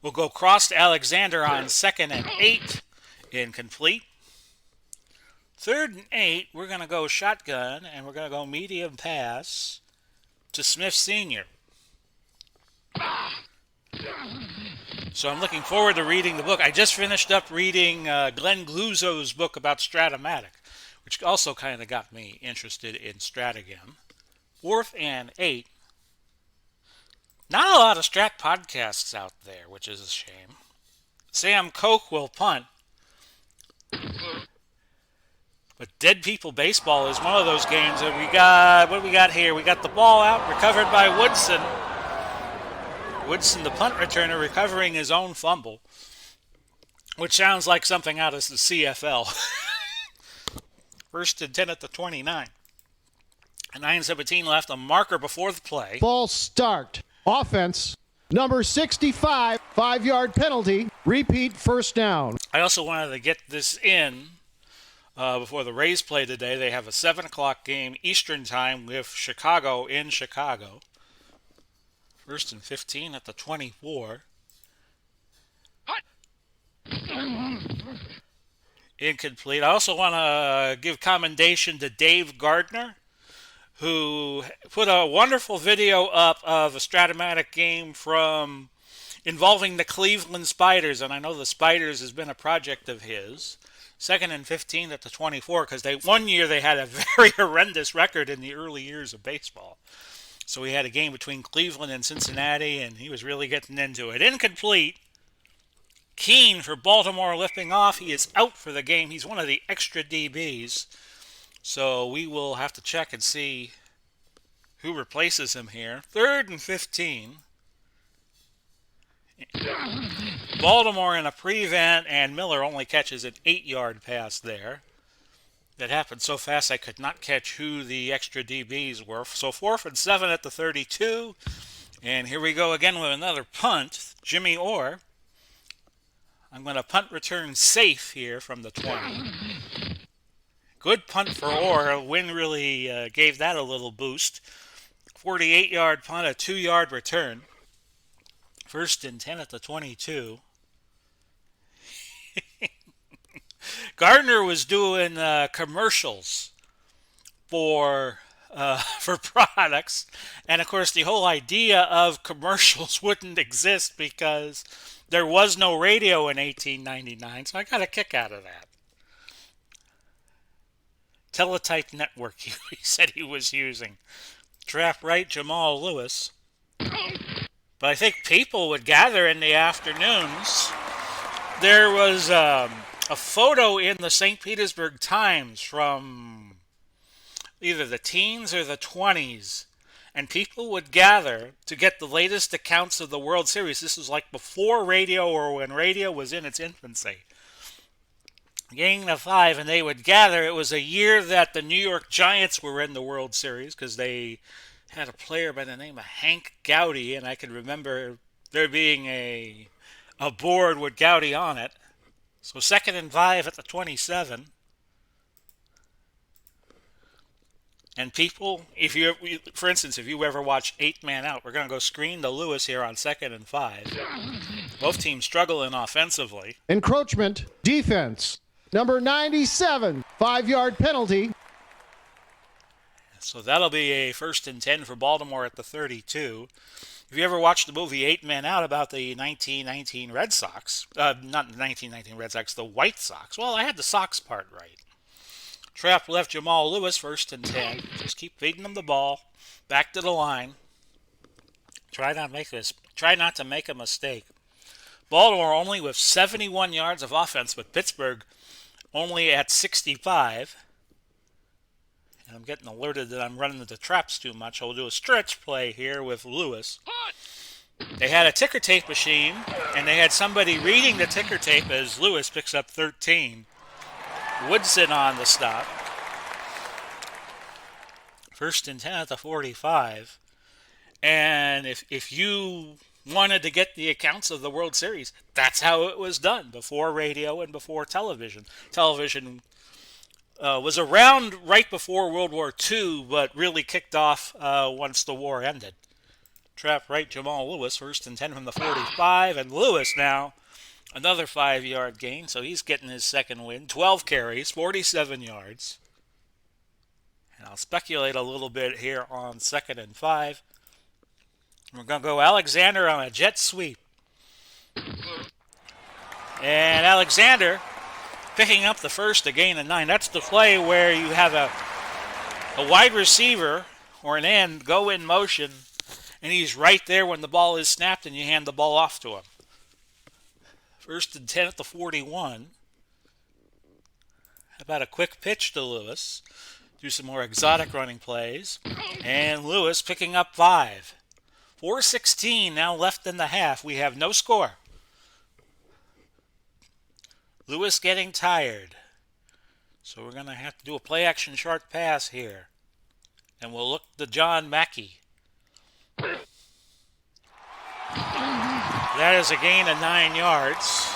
We'll go cross to Alexander on second and 8. Incomplete. Third and 8, we're going to go shotgun, and we're going to go medium pass to Smith Sr. So I'm looking forward to reading the book. I just finished up reading Glenn Gluzzo's book about Stratomatic, which also kind of got me interested in Strat again. Fourth and 8. Not a lot of Strat podcasts out there, which is a shame. Sam Koch will punt. But Dead People Baseball is one of those games that we got. What do we got here? We got the ball out, recovered by Woodson. Woodson, the punt returner, recovering his own fumble, which sounds like something out of the CFL. First and 10 at the 29. And 9:17 left, a marker before the play. Ball start. Offense. Number 65, 5-yard penalty. Repeat first down. I also wanted to get this in before the Rays play today. They have a 7 o'clock game Eastern time with Chicago in Chicago. First and 15 at the 24. Incomplete. I also want to give commendation to Dave Gardner, who put a wonderful video up of a Stratomatic game from involving the Cleveland Spiders, and I know the Spiders has been a project of his. Second and 15 at the 24, because one year they had a very horrendous record in the early years of baseball. So we had a game between Cleveland and Cincinnati, and he was really getting into it. Incomplete. Keene for Baltimore lifting off. He is out for the game. He's one of the extra DBs. So we will have to check and see who replaces him here. Third and 15. Baltimore in a prevent, and Miller only catches an 8-yard pass there. That happened so fast I could not catch who the extra DBs were. So 4th and 7 at the 32. And here we go again with another punt. Jimmy Orr. I'm going to punt return safe here from the 20. Good punt for Orr. Wind really gave that a little boost. 48-yard punt, a 2-yard return. First and 10 at the 22. Gardner was doing commercials for products, and of course the whole idea of commercials wouldn't exist because there was no radio in 1899, so I got a kick out of that. Teletype network he said he was using. Trap right, Jamal Lewis. But I think people would gather in the afternoons. There was a photo in the St. Petersburg Times from either the teens or the 20s, and people would gather to get the latest accounts of the World Series. This was like before radio, or when radio was in its infancy. Gang of 5, and they would gather. It was a year that the New York Giants were in the World Series because they had a player by the name of Hank Gowdy, and I can remember there being a board with Gowdy on it. So 2nd and 5 at the 27. And people, for instance, if you ever watch 8 Man Out, we're going to go screen to Lewis here on 2nd and 5. Both teams struggling offensively. Encroachment, defense. Number 97, 5-yard penalty. So that'll be a 1st and 10 for Baltimore at the 32. If you ever watched the movie 8 Men Out about the 1919 Red Sox, not the 1919 Red Sox, the White Sox, well, I had the Sox part right. Trap left Jamal Lewis, 1st and 10. Just keep feeding them the ball. Back to the line. Try not to make a mistake. Baltimore only with 71 yards of offense, but Pittsburgh only at 65. And I'm getting alerted that I'm running the traps too much. I'll do a stretch play here with Lewis. They had a ticker tape machine, and they had somebody reading the ticker tape as Lewis picks up 13. Woodson on the stop. 1st and 10 at the 45. And if you wanted to get the accounts of the World Series, that's how it was done before radio and before television. Television Was around right before World War II, but really kicked off once the war ended. Trap right Jamal Lewis, 1st and 10 from the 45, and Lewis now another 5-yard gain, so he's getting his second win. 12 carries, 47 yards. And I'll speculate a little bit here on 2nd and 5. We're going to go Alexander on a jet sweep. And Alexander picking up the first to gain a 9. That's the play where you have a wide receiver or an end go in motion, and he's right there when the ball is snapped, and you hand the ball off to him. 1st and 10 at the 41. How about a quick pitch to Lewis? Do some more exotic running plays. And Lewis picking up 5. 4:16 now left in the half. We have no score. Lewis getting tired. So we're going to have to do a play-action short pass here. And we'll look to John Mackey. That is a gain of 9 yards.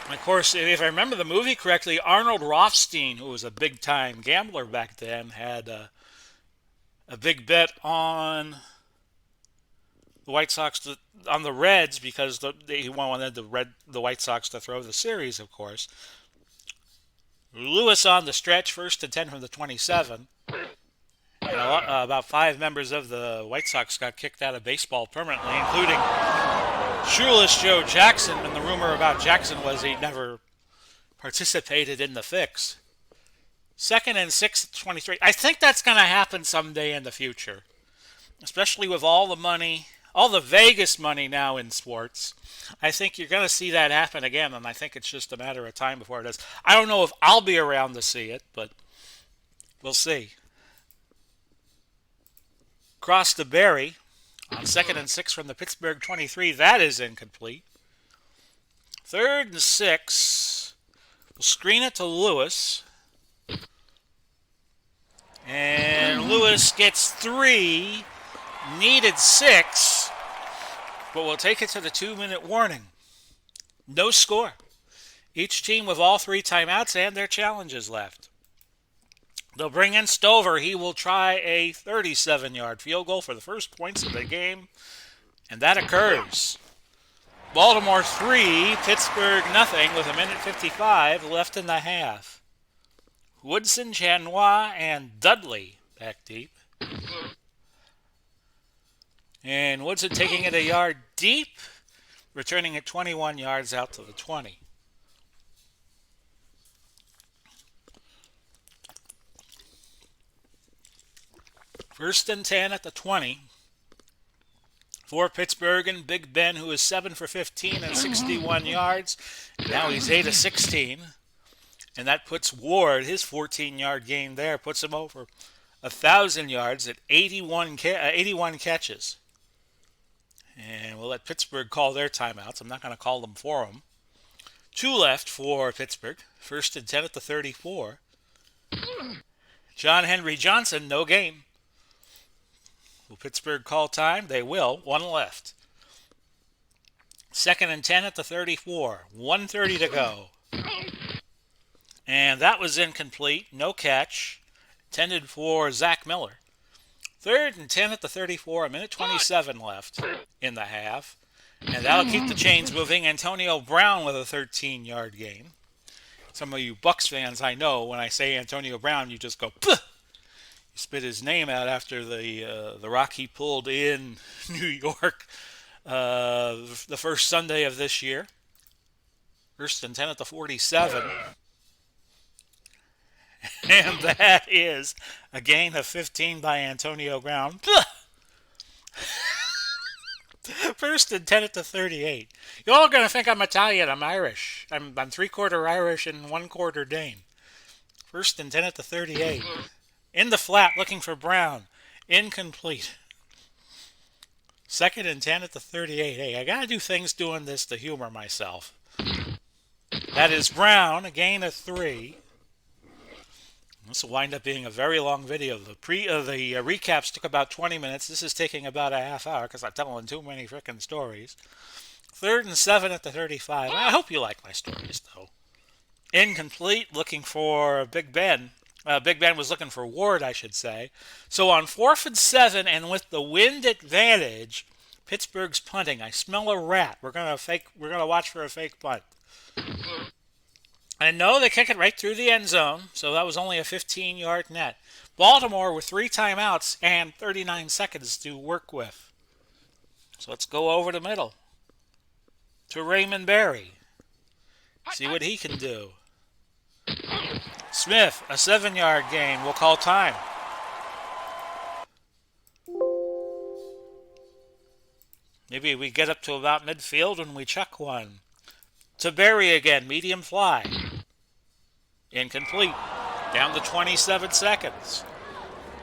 And of course, if I remember the movie correctly, Arnold Rothstein, who was a big-time gambler back then, had a big bet on the White Sox, on the Reds, because he wanted the White Sox to throw the series, of course. Lewis on the stretch, 1st and 10 from the 27. And about 5 members of the White Sox got kicked out of baseball permanently, including shoeless Joe Jackson. And the rumor about Jackson was he never participated in the fix. 2nd and 6 at 23. I think that's going to happen someday in the future, especially with all the money, all the Vegas money now in sports. I think you're going to see that happen again, and I think it's just a matter of time before it does. I don't know if I'll be around to see it, but we'll see. Cross to Berry on 2nd and 6 from the Pittsburgh 23. That is incomplete. 3rd and 6. We'll screen it to Lewis. And Lewis gets 3. Needed 6. But we'll take it to the 2-minute warning. No score. Each team with all 3 timeouts and their challenges left. They'll bring in Stover. He will try a 37-yard field goal for the first points of the game. And that occurs. Baltimore 3, Pittsburgh nothing with 1:55 left in the half. Woodson, Chanois, and Dudley back deep. And Woodson taking it a yard deep, returning it 21 yards out to the 20. First and 10 at the 20 for Pittsburgh, and Big Ben, who is 7 for 15 and 61 yards. Now he's 8 of 16. And that puts Ward, his 14-yard gain there, puts him over 1,000 yards at 81 catches. And we'll let Pittsburgh call their timeouts. I'm not going to call them for them. 2 left for Pittsburgh. 1st and 10 at the 34. John Henry Johnson, no game. Will Pittsburgh call time? They will. 1 left. 2nd and 10 at the 34. 1:30 to go. And that was incomplete. No catch. Intended for Zach Miller. 3rd and 10 at the 34. 1:27 left in the half. And that'll keep the chains moving. Antonio Brown with a 13-yard gain. Some of you Bucks fans, I know, when I say Antonio Brown, you just go, puh! You spit his name out after the rock he pulled in New York the first Sunday of this year. 1st and 10 at the 47. And that is a gain of 15 by Antonio Brown. 1st and 10 at the 38. You're all going to think I'm Italian. I'm Irish. I'm 3/4 Irish and 1/4 Dane. 1st and 10 at the 38. In the flat, looking for Brown. Incomplete. 2nd and 10 at the 38. Hey, I got to do things doing this to humor myself. That is Brown, a gain of 3. This will wind up being a very long video. The recaps took about 20 minutes. This is taking about a half hour because I'm telling too many frickin' stories. 3rd and 7 at the 35. I hope you like my stories, though. Incomplete, looking for Big Ben. Big Ben was looking for Ward, I should say. So on 4th and 7, and with the wind advantage, Pittsburgh's punting. I smell a rat. We're gonna watch for a fake punt. And no, they kick it right through the end zone. So that was only a 15-yard net. Baltimore with 3 timeouts and 39 seconds to work with. So let's go over the middle to Raymond Berry. See what he can do. Smith, a 7-yard gain. We'll call time. Maybe we get up to about midfield and we chuck one. To Berry again, medium fly. Incomplete. Down to 27 seconds.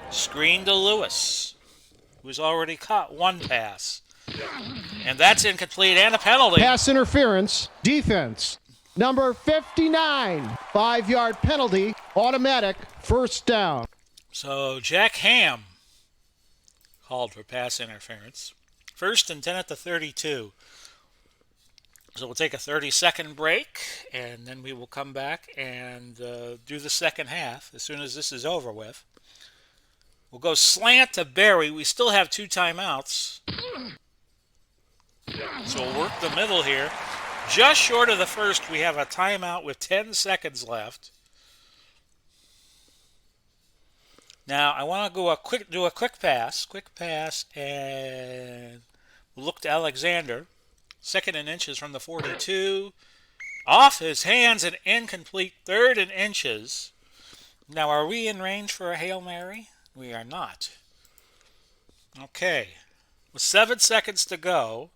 Screen to Lewis, who's already caught one pass. And that's incomplete and a penalty. Pass interference, defense. Number 59, 5-yard penalty, automatic, first down. So Jack Ham called for pass interference. 1st and 10 at the 32. So we'll take a 30-second break, and then we will come back and do the second half as soon as this is over with. We'll go slant to Berry. We still have 2 timeouts. So we'll work the middle here. Just short of the first, we have a timeout with 10 seconds left. Now, I want to do a quick pass. Quick pass, and we'll look to Alexander. 2nd and inches from the 42. Off his hands and incomplete. 3rd and inches. Now, are we in range for a Hail Mary? We are not. Okay. With 7 seconds to go,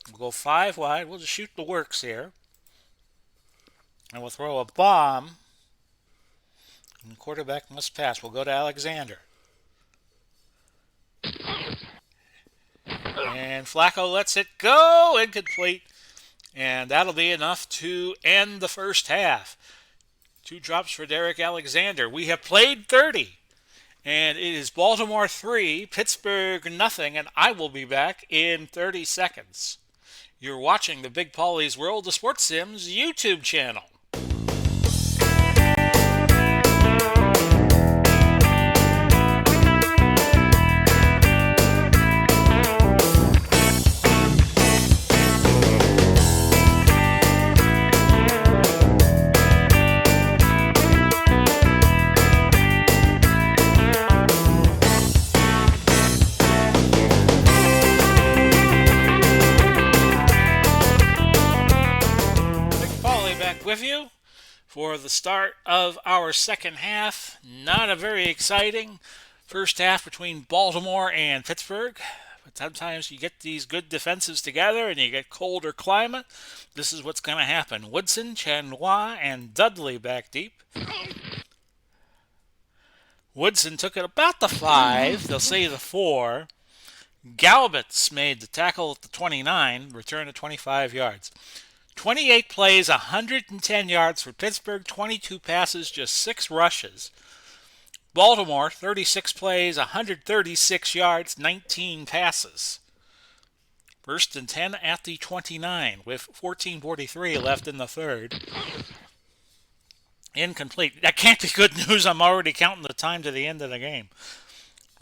we'll go 5 wide. We'll just shoot the works here. And we'll throw a bomb. And the quarterback must pass. We'll go to Alexander. And Flacco lets it go. Incomplete. And that'll be enough to end the first half. 2 drops for Derek Alexander. We have played 30. And it is Baltimore 3, Pittsburgh nothing. And I will be back in 30 seconds. You're watching the Big Pauly's World of Sports Sims YouTube channel. With you for the start of our second half. Not a very exciting first half between Baltimore and Pittsburgh, but sometimes you get these good defenses together and you get colder climate. This is what's going to happen. Woodson, Chanois, and Dudley back deep. Woodson took it about the 5. They'll say the 4. Galbitz made the tackle at the 29, return to 25 yards. 28 plays, 110 yards for Pittsburgh, 22 passes, just 6 rushes. Baltimore, 36 plays, 136 yards, 19 passes. 1st and 10 at the 29 with 14:43 left in the third. Incomplete. That can't be good news. I'm already counting the time to the end of the game.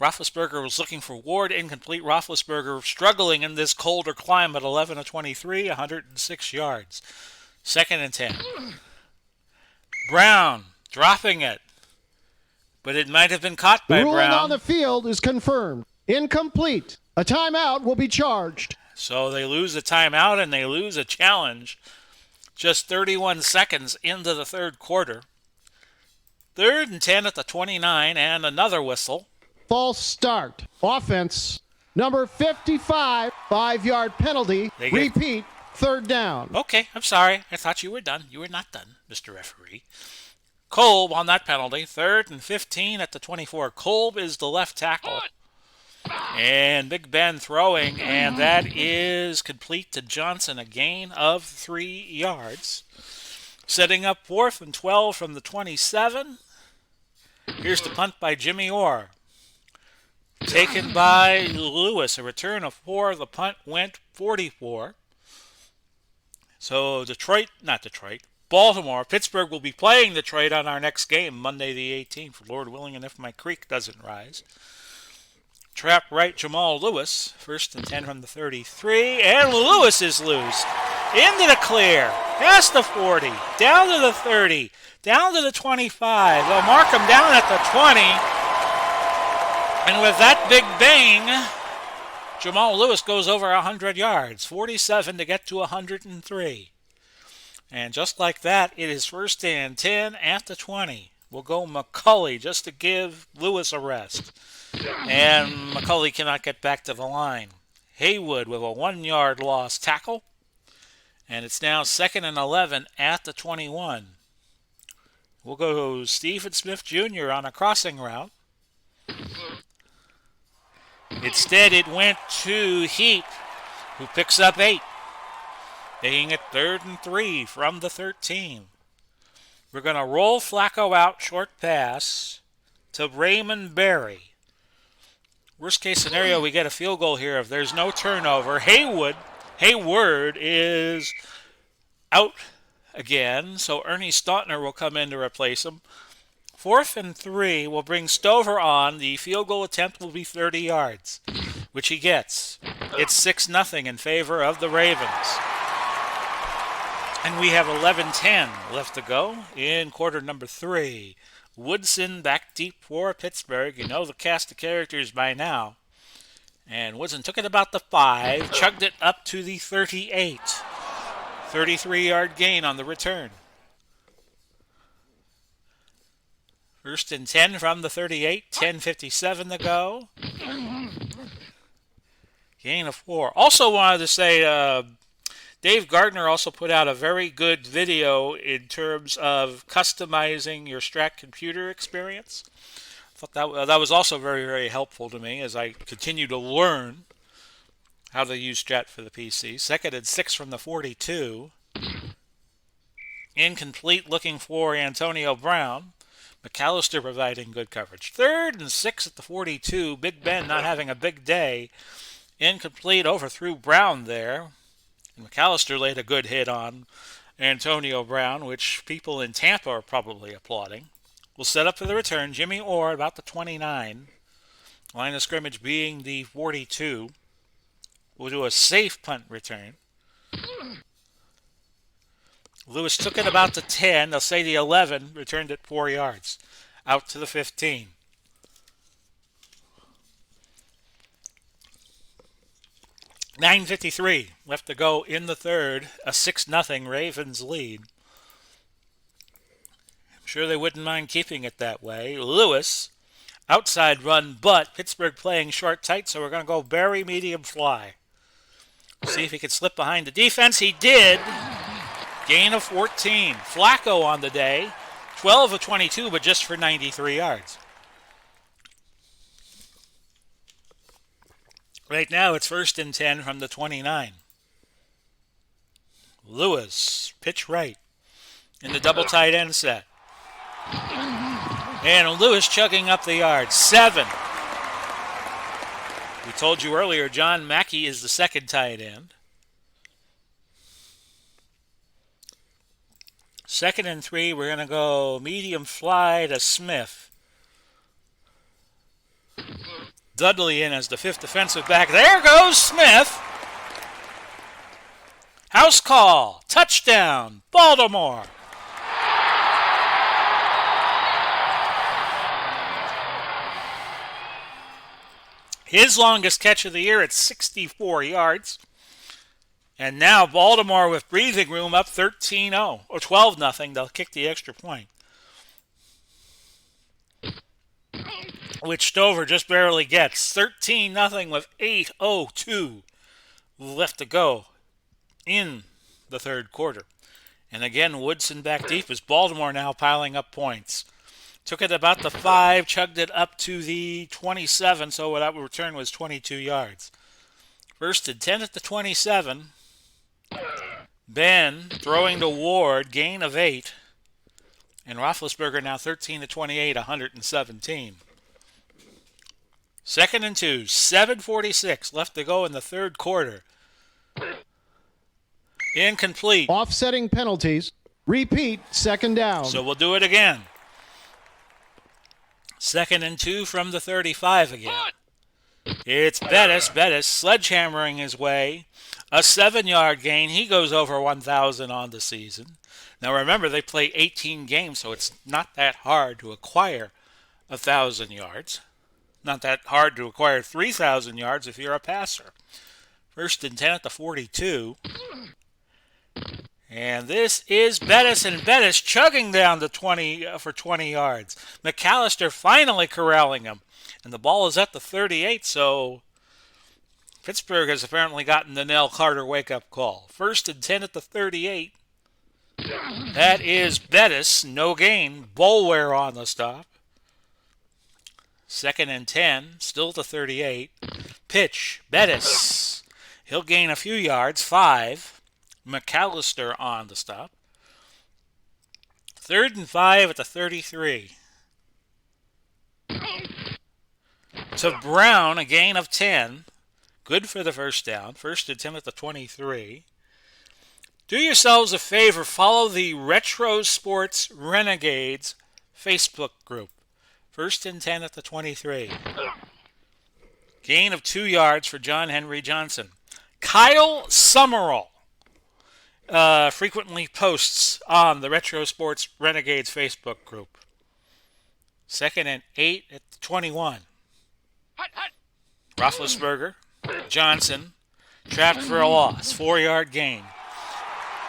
Roethlisberger was looking for Ward, incomplete. Roethlisberger struggling in this colder climate, 11 of 23, 106 yards. 2nd and 10. Brown dropping it, but it might have been caught by The ruling Brown. on the field is confirmed. Incomplete. A timeout will be charged. So they lose a timeout and they lose a challenge. Just 31 seconds into the third quarter. 3rd and 10 at the 29 and another whistle. False start. Offense. Number 55, 5-yard penalty. Repeat, 3rd down. Okay, I'm sorry. I thought you were done. You were not done, Mr. Referee. Kolb on that penalty. 3rd and 15 at the 24. Kolb is the left tackle. And Big Ben throwing, and that is complete to Johnson, a gain of 3 yards. Setting up 4th and 12 from the 27. Here's the punt by Jimmy Orr. Taken by Lewis, a return of 4. The punt went 44. So Baltimore. Pittsburgh will be playing Detroit on our next game, Monday the 18th, Lord willing, and if my creek doesn't rise. Trap right, Jamal Lewis. 1st and 10 from the 33. And Lewis is loose. Into the clear. Past the 40. Down to the 30. Down to the 25. They'll mark him down at the 20. And with that big bang, Jamal Lewis goes over 100 yards. 47 to get to 103. And just like that, it is 1st and 10 at the 20. We'll go McCulley just to give Lewis a rest. And McCulley cannot get back to the line. Haywood with a 1-yard loss tackle. And it's now 2nd and 11 at the 21. We'll go Stephen Smith Jr. on a crossing route. Instead, it went to Heap, who picks up 8. Making it 3rd and 3 from the 13. We're going to roll Flacco out, short pass to Raymond Berry. Worst case scenario, we get a field goal here if there's no turnover. Hayward is out again, so Ernie Stautner will come in to replace him. 4th and 3 will bring Stover on. The field goal attempt will be 30 yards, which he gets. It's 6-0 in favor of the Ravens. And we have 11:10 left to go in quarter number 3. Woodson back deep for Pittsburgh. You know the cast of characters by now. And Woodson took it about the 5, chugged it up to the 38. 33-yard gain on the return. 1st and 10 from the 38, 10:57 to go. Gain of 4. Also wanted to say, Dave Gardner also put out a very good video in terms of customizing your Strat computer experience. I thought that was also very, very helpful to me as I continue to learn how to use Strat for the PC. 2nd and 6 from the 42. Incomplete, looking for Antonio Brown. McAllister providing good coverage. 3rd and 6 at the 42. Big Ben not having a big day. Incomplete, overthrew Brown there. And McAllister laid a good hit on Antonio Brown, which people in Tampa are probably applauding. We'll set up for the return. Jimmy Orr about the 29. Line of scrimmage being the 42. We'll do a safe punt return. Lewis took it about the 10. They'll say the 11. Returned it 4 yards. Out to the 15. $9:53 left to go in the 3rd. A 6-0 Ravens lead. I'm sure they wouldn't mind keeping it that way. Lewis, outside run, but Pittsburgh playing short tight, so we're going to go Berry medium fly. See if he could slip behind the defense. He did. Gain of 14. Flacco on the day. 12 of 22, but just for 93 yards. Right now, it's 1st and 10 from the 29. Lewis, pitch right in the double tight end set. And Lewis chugging up the yards. 7. We told you earlier, John Mackey is the 2nd tight end. 2nd and 3, we're going to go medium fly to Smith. Dudley in as the 5th defensive back. There goes Smith. House call. Touchdown. Baltimore. His longest catch of the year at 64 yards. And now Baltimore with breathing room up 13-0 or 12-0. They'll kick the extra point, which Stover just barely gets. 13-0 with 8:02 left to go in the 3rd quarter. And again, Woodson back deep as Baltimore now piling up points. Took it about the 5, chugged it up to the 27, so that return was 22 yards. 1st and 10 at the 27. Ben throwing to Ward, gain of 8. And Roethlisberger now 13-28, 117. 2nd and 2, 7:46 left to go in the 3rd quarter. Incomplete. Offsetting penalties. Repeat, second down. So we'll do it again. 2nd and 2 from the 35 again. It's Bettis. Bettis sledgehammering his way. A 7-yard gain. He goes over 1,000 on the season. Now remember, they play 18 games, so it's not that hard to acquire 1,000 yards. Not that hard to acquire 3,000 yards if you're a passer. 1st and 10 at the 42. And this is Bettis, and Bettis chugging down the 20 for 20 yards. McAllister finally corralling him. And the ball is at the 38, so Pittsburgh has apparently gotten the Nell Carter wake-up call. 1st and 10 at the 38. That is Bettis, no gain. Bolware on the stop. 2nd and 10, still at the 38. Pitch, Bettis. He'll gain a few yards, 5. McAllister on the stop. 3rd and 5 at the 33. To Brown, a gain of 10. Good for the first down. 1st and 10 at the 23. Do yourselves a favor. Follow the Retro Sports Renegades Facebook group. 1st and 10 at the 23. Gain of 2 yards for John Henry Johnson. Kyle Summerall frequently posts on the Retro Sports Renegades Facebook group. 2nd and 8 at the 21. Roethlisberger, Johnson, trapped for a loss, 4-yard gain.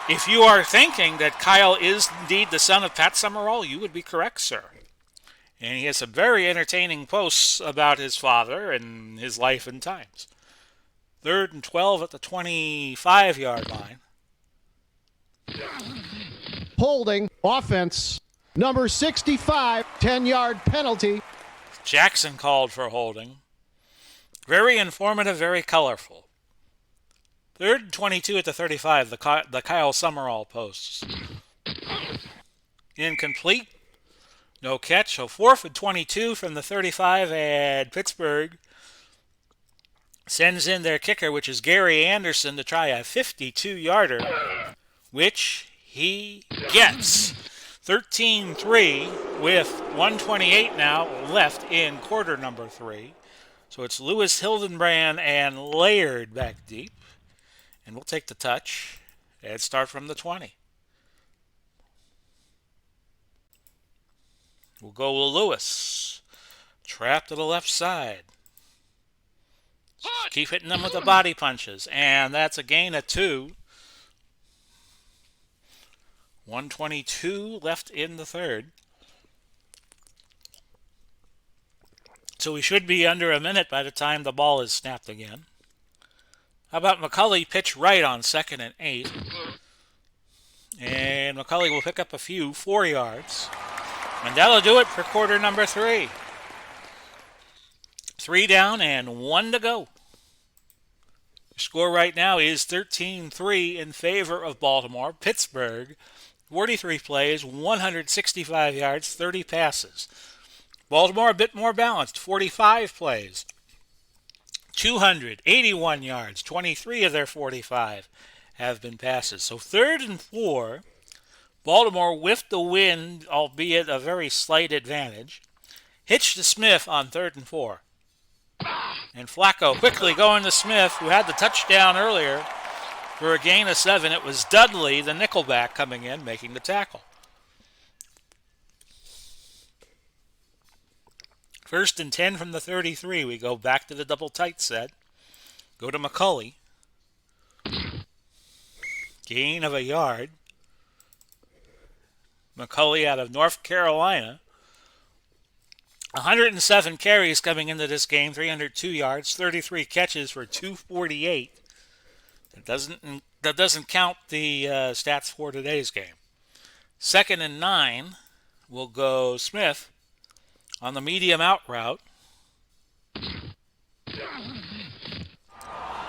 If you are thinking that Kyle is indeed the son of Pat Summerall, you would be correct, sir. And he has some very entertaining posts about his father and his life and times. 3rd and 12 at the 25-yard line. Holding, offense, number 65, 10-yard penalty. Jackson called for holding. Very informative, very colorful. 3rd and 22 at the 35, the Kyle Summerall posts. Incomplete. No catch. So 4th and 22 from the 35, and Pittsburgh sends in their kicker, which is Gary Anderson, to try a 52-yarder, which he gets. 13-3 with 1:28 now left in quarter number 3. So it's Lewis Hildenbrand and Laird back deep. And we'll take the touch and start from the 20. We'll go with Lewis. Trapped to the left side. Keep hitting them with the body punches. And that's a gain of 2. 1:22 left in the 3rd. So we should be under a minute by the time the ball is snapped again. How about McCulley pitch right on 2nd and 8. And McCulley will pick up a few, 4 yards. And that'll do it for quarter number 3. 3 down and 1 to go. The score right now is 13-3 in favor of Baltimore. Pittsburgh, 43 plays, 165 yards, 30 passes. Baltimore a bit more balanced, 45 plays, 281 yards, 23 of their 45 have been passes. So 3rd and 4, Baltimore with the win, albeit a very slight advantage. Hitch to Smith on 3rd and 4. And Flacco quickly going to Smith, who had the touchdown earlier, for a gain of 7. It was Dudley, the nickelback, coming in, making the tackle. 1st and 10 from the 33. We go back to the double tight set. Go to McCulley. Gain of a yard. McCulley out of North Carolina. 107 carries coming into this game, 302 yards, 33 catches for 248. That doesn't count the stats for today's game. 2nd and 9 will go Smith on the medium out route.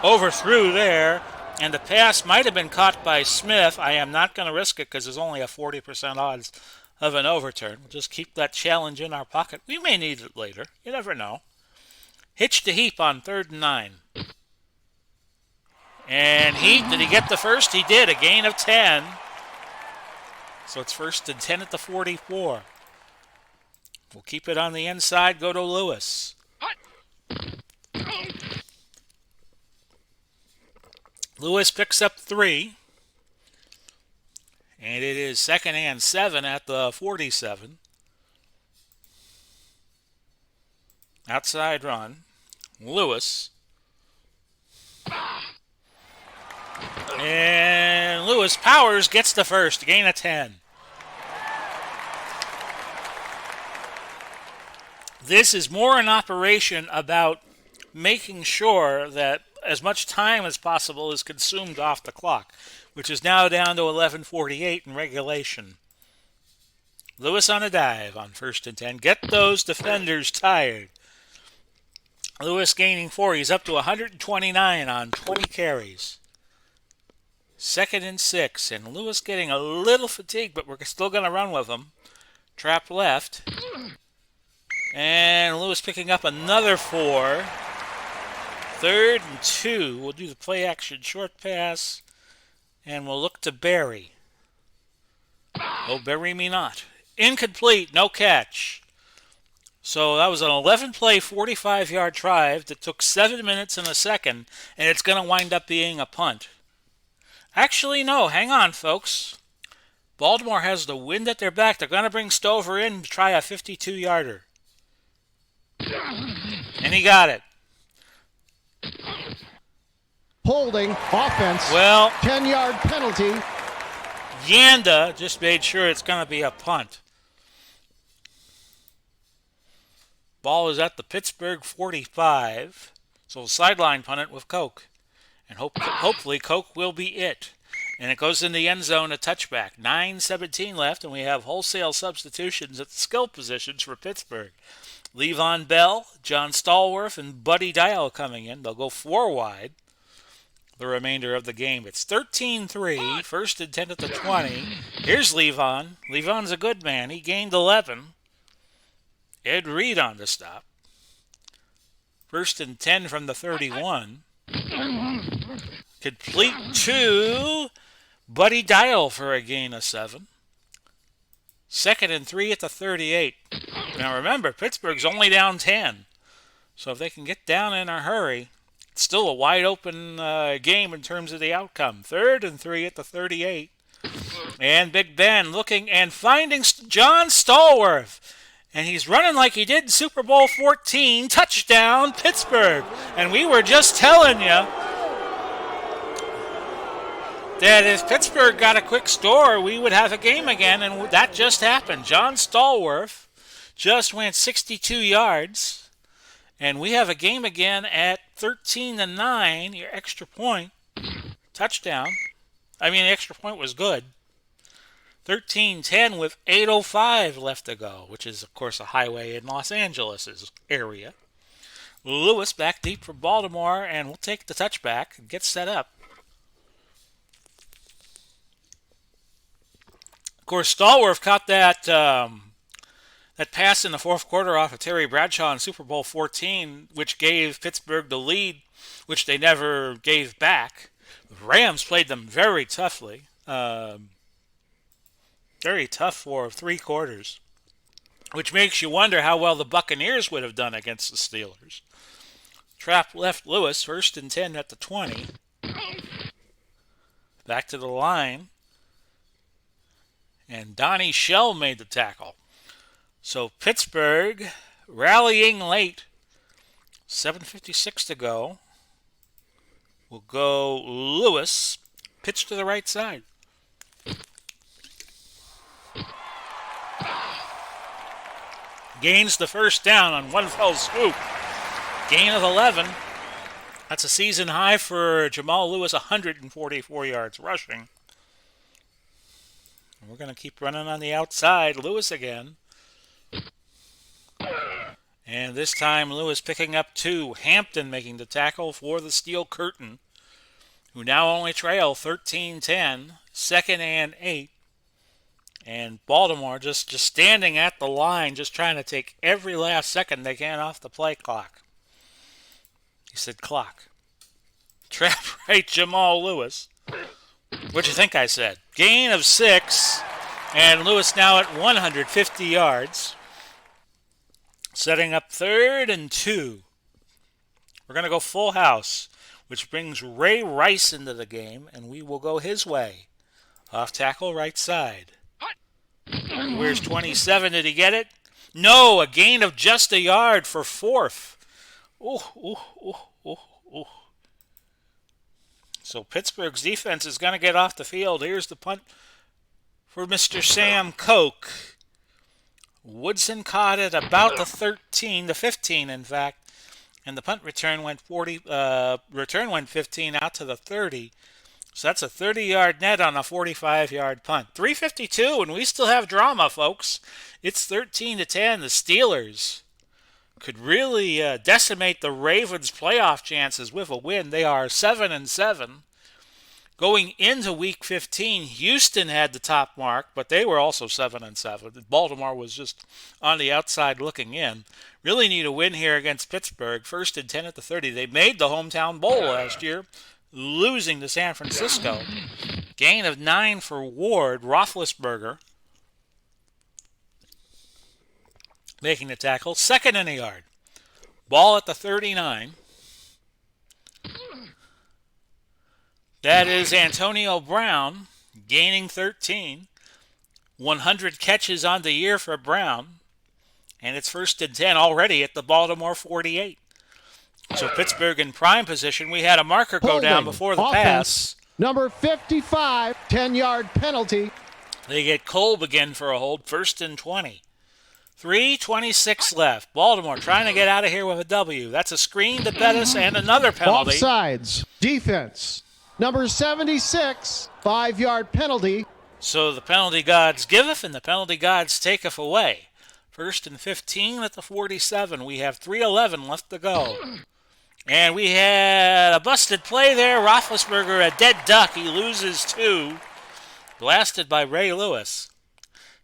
Overthrew there, and the pass might have been caught by Smith. I am not going to risk it because there's only a 40% odds of an overturn. We'll just keep that challenge in our pocket. We may need it later. You never know. Hitch to Heap on 3rd and 9. And Heap, did he get the first? He did. A gain of 10. So it's 1st and 10 at the 44. We'll keep it on the inside, go to Lewis. Lewis picks up 3. And it is 2nd and 7 at the 47. Outside run. Lewis. And Lewis powers, gets the first, gain of 10. This is more an operation about making sure that as much time as possible is consumed off the clock, which is now down to 11:48 in regulation. Lewis on a dive on 1st and 10. Get those defenders tired. Lewis gaining 4. He's up to 129 on 20 carries. 2nd and 6. And Lewis getting a little fatigued, but we're still going to run with him. Trap left. And Lewis picking up another 4. 3rd and 2. We'll do the play action short pass. And we'll look to Berry. Oh, bury me not. Incomplete, no catch. So that was an 11-play, 45-yard drive that took 7 minutes and a second, and it's going to wind up being a punt. Actually, no, hang on, folks. Baltimore has the wind at their back. They're going to bring Stover in to try a 52-yarder. And he got it. Holding offense. Well, 10-yard penalty. Yanda just made sure it's going to be a punt. Ball is at the Pittsburgh 45. So sideline punt it with Koch. And hopefully Koch will be it. And it goes in the end zone, a touchback. 9:17 left, and we have wholesale substitutions at the skill positions for Pittsburgh. Levon Bell, John Stallworth, and Buddy Dial coming in. They'll go 4 wide the remainder of the game. It's 13-3, 1st and 10 at the 20. Here's Levon. Levon's a good man. He gained 11. Ed Reed on the stop. 1st and 10 from the 31. Complete to Buddy Dial for a gain of 7. 2nd and 3 at the 38. Now remember, Pittsburgh's only down 10. So if they can get down in a hurry, it's still a wide open game in terms of the outcome. 3rd and 3 at the 38. And Big Ben looking and finding John Stallworth. And he's running like he did in Super Bowl 14. Touchdown, Pittsburgh. And we were just telling you that if Pittsburgh got a quick score, we would have a game again. And that just happened. John Stallworth just went 62 yards. And we have a game again at 13-9. Your extra point. Touchdown. I mean, the extra point was good. 13-10 with 8:05 left to go, which is, of course, a highway in Los Angeles' area. Lewis back deep for Baltimore, and we'll take the touchback and get set up. Of course, Stallworth caught that pass in the fourth quarter off of Terry Bradshaw in Super Bowl 14, which gave Pittsburgh the lead, which they never gave back. The Rams played them very toughly. Very tough for 3 quarters, which makes you wonder how well the Buccaneers would have done against the Steelers. Trap left Lewis, 1st and 10 at the 20. Back to the line. And Donnie Shell made the tackle. So Pittsburgh rallying late. 7:56 to go. We'll go Lewis. Pitch to the right side. Gains the first down on one fell swoop. Gain of 11. That's a season high for Jamal Lewis, 144 yards rushing. And we're going to keep running on the outside. Lewis again. And this time Lewis picking up 2. Hampton making the tackle for the Steel Curtain, who now only trail 13-10. 2nd and 8. And Baltimore just standing at the line, just trying to take every last second they can off the play clock. He said clock. Trap right Jamal Lewis. What'd you think I said? Gain of 6. And Lewis now at 150 yards, setting up 3rd and 2. We're going to go full house, which brings Ray Rice into the game, and we will go his way. Off tackle, right side. Where's 27? Did he get it? No, a gain of just a yard for 4th. Ooh, ooh, ooh, ooh, ooh. So Pittsburgh's defense is going to get off the field. Here's the punt for Mr. Sam Koch. Woodson caught it about the 13, the 15, in fact, and the punt return went 15 out to the 30. So that's a 30-yard net on a 45-yard punt. 3:52, and we still have drama, folks. It's 13-10. The Steelers could really decimate the Ravens' playoff chances with a win. They are 7-7. Going into Week 15, Houston had the top mark, but they were also 7-7. Baltimore was just on the outside looking in. Really need a win here against Pittsburgh. 1st and 10 at the 30. They made the hometown bowl last year, losing to San Francisco. Gain of 9 for Ward. Roethlisberger making the tackle. 2nd and a yard. Ball at the 39. That is Antonio Brown gaining 13. 100 catches on the year for Brown. And it's 1st and 10 already at the Baltimore 48. So Pittsburgh in prime position. We had a marker go down before the pass. Number 55, 10-yard penalty. They get Kolb again for a hold. 1st and 20. 3:26 left. Baltimore trying to get out of here with a W. That's a screen to Bettis and another penalty. Offsides. Defense. Number 76, 5-yard penalty. So the penalty gods giveth and the penalty gods taketh away. 1st and 15 at the 47. We have 3:11 left to go. And we had a busted play there. Roethlisberger, a dead duck. He loses 2. Blasted by Ray Lewis.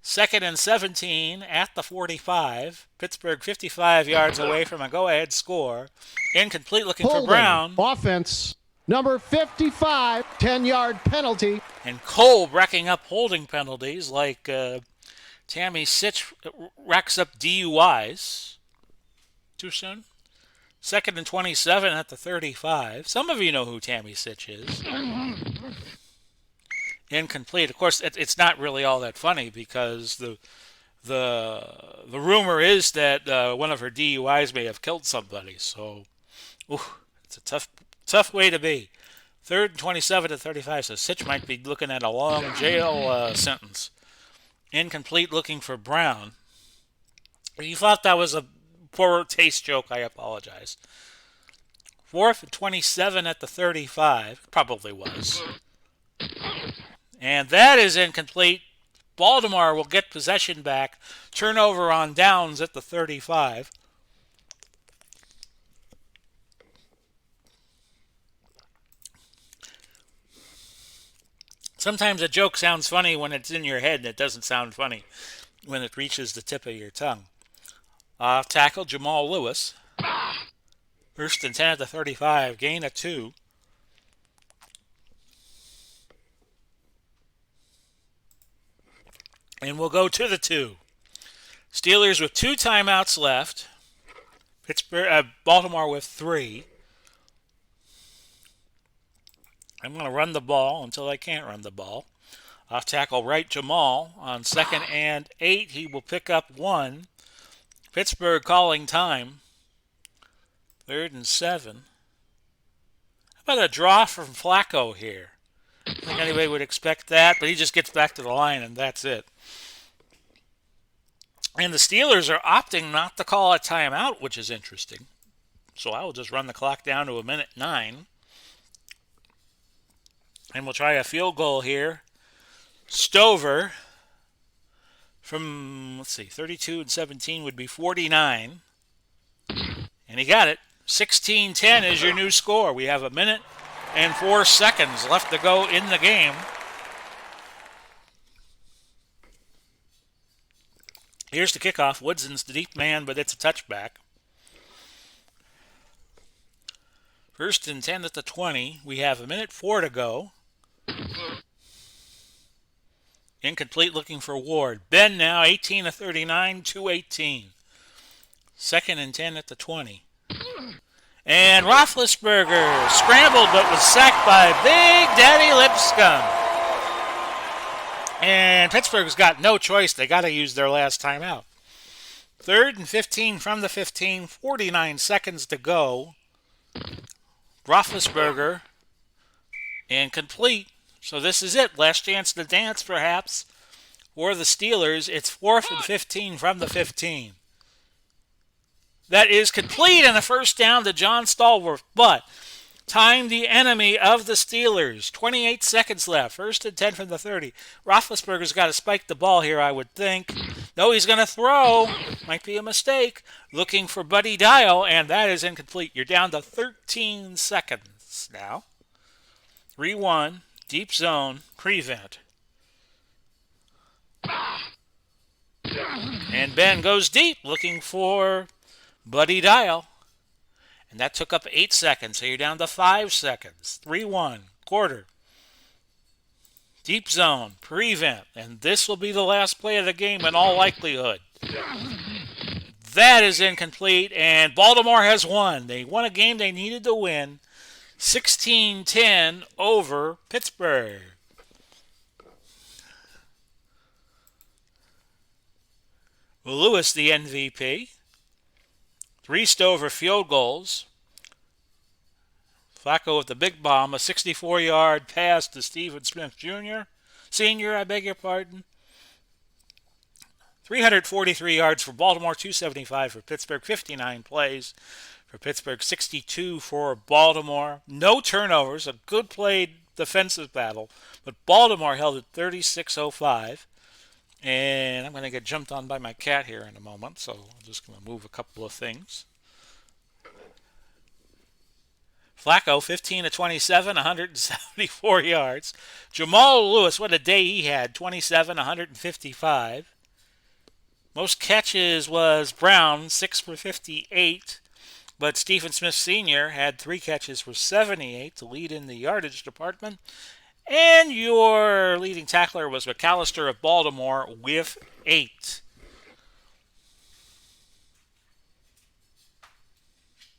2nd and 17 at the 45. Pittsburgh 55 yards away from a go-ahead score. Incomplete, looking for Brown. Offense. Number 55, 10-yard penalty. And Kolb racking up holding penalties like Tammy Sitch racks up DUIs. Too soon? 2nd and 27 at the 35. Some of you know who Tammy Sitch is. Incomplete. Of course, it's not really all that funny because the rumor is that one of her DUIs may have killed somebody. So, it's a tough way to be. 3rd and 27 to 35. So Sitch might be looking at a long jail sentence. Incomplete, looking for Brown. If you thought that was a poor taste joke, I apologize. 4th and 27 at the 35. Probably was. And that is incomplete. Baltimore will get possession back. Turnover on downs at the 35. Sometimes a joke sounds funny when it's in your head, and it doesn't sound funny when it reaches the tip of your tongue. Tackle Jamal Lewis. 1st and 10 at the 35. Gain of 2. And we'll go to the 2. Steelers with 2 timeouts left. Baltimore with 3. I'm going to run the ball until I can't run the ball. Off tackle right Jamal on 2nd and 8. He will pick up 1. Pittsburgh calling time. 3rd and 7. How about a draw from Flacco here? I don't think anybody would expect that, but he just gets back to the line and that's it. And the Steelers are opting not to call a timeout, which is interesting. So I will just run the clock down to 1:09. And we'll try a field goal here. Stover from, 32 and 17 would be 49. And he got it. 16-10 is your new score. We have 1 minute and 4 seconds left to go in the game. Here's the kickoff. Woodson's the deep man, but it's a touchback. 1st and 10 at the 20. We have 1:04 to go. Incomplete, looking for Ward. Ben now 18 of 39, 218. Second and 10 at the 20. And Roethlisberger scrambled but was sacked by Big Daddy Lipscomb. And Pittsburgh's got no choice. They got to use their last timeout. Third and 15 from the 15, 49 seconds to go. Roethlisberger incomplete. So this is it. Last chance to dance, perhaps, for the Steelers. It's fourth and 15 from the 15. That is complete and a first down to John Stallworth, but time the enemy of the Steelers. 28 seconds left. First and 10 from the 30. Roethlisberger's got to spike the ball here, I would think. No, he's going to throw. Might be a mistake. Looking for Buddy Dial, and that is incomplete. You're down to 13 seconds now. 3-1, deep zone, prevent. And Ben goes deep, looking for Buddy Dial. And that took up 8 seconds, so you're down to 5 seconds. 3-1, quarter. Deep zone, prevent. And this will be the last play of the game in all likelihood. That is incomplete, and Baltimore has won. They won a game they needed to win. 16-10 over Pittsburgh. Lewis, the MVP. 3 Stover field goals. Flacco with the big bomb, a 64-yard pass to Stephen Smith Jr. Senior, I beg your pardon. 343 yards for Baltimore, 275 for Pittsburgh, 59 plays for Pittsburgh, 62 for Baltimore. No turnovers, a good played defensive battle, but Baltimore held at 36-05. And I'm going to get jumped on by my cat here in a moment, so I'm just going to move a couple of things. Flacco, 15 of 27, 174 yards. Jamal Lewis, what a day he had, 27, 155. Most catches was Brown, 6 for 58. But Stephen Smith Sr. had 3 catches for 78 to lead in the yardage department. And your leading tackler was McAllister of Baltimore with 8.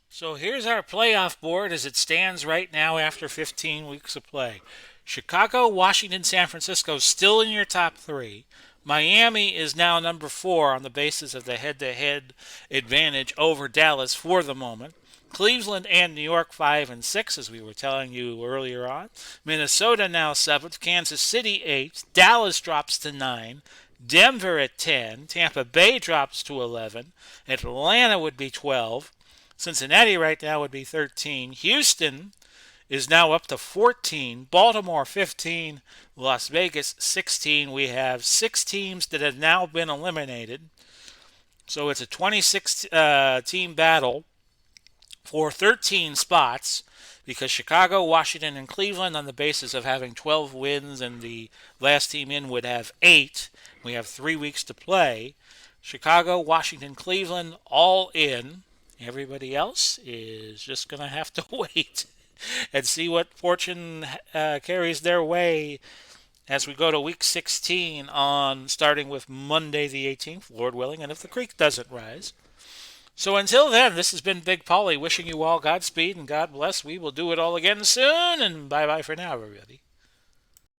So here's our playoff board as it stands right now after 15 weeks of play. Chicago, Washington, San Francisco still in your top 3. Miami is now number 4 on the basis of the head-to-head advantage over Dallas for the moment. Cleveland and New York 5 and 6, as we were telling you earlier on. Minnesota now 7th. Kansas City 8th. Dallas drops to 9. Denver at 10. Tampa Bay drops to 11. Atlanta would be 12. Cincinnati right now would be 13. Houston is now up to 14. Baltimore 15. Las Vegas 16. We have 6 teams that have now been eliminated. So it's a 26 team battle for 13 spots because Chicago, Washington, and Cleveland on the basis of having 12 wins and the last team in would have 8. We have 3 weeks to play. Chicago, Washington, Cleveland all in. Everybody else is just going to have to wait and see what fortune carries their way as we go to week 16 on starting with Monday the 18th, Lord willing, and if the creek doesn't rise. So until then, this has been Big Pauly wishing you all Godspeed and God bless. We will do it all again soon, and bye-bye for now, everybody.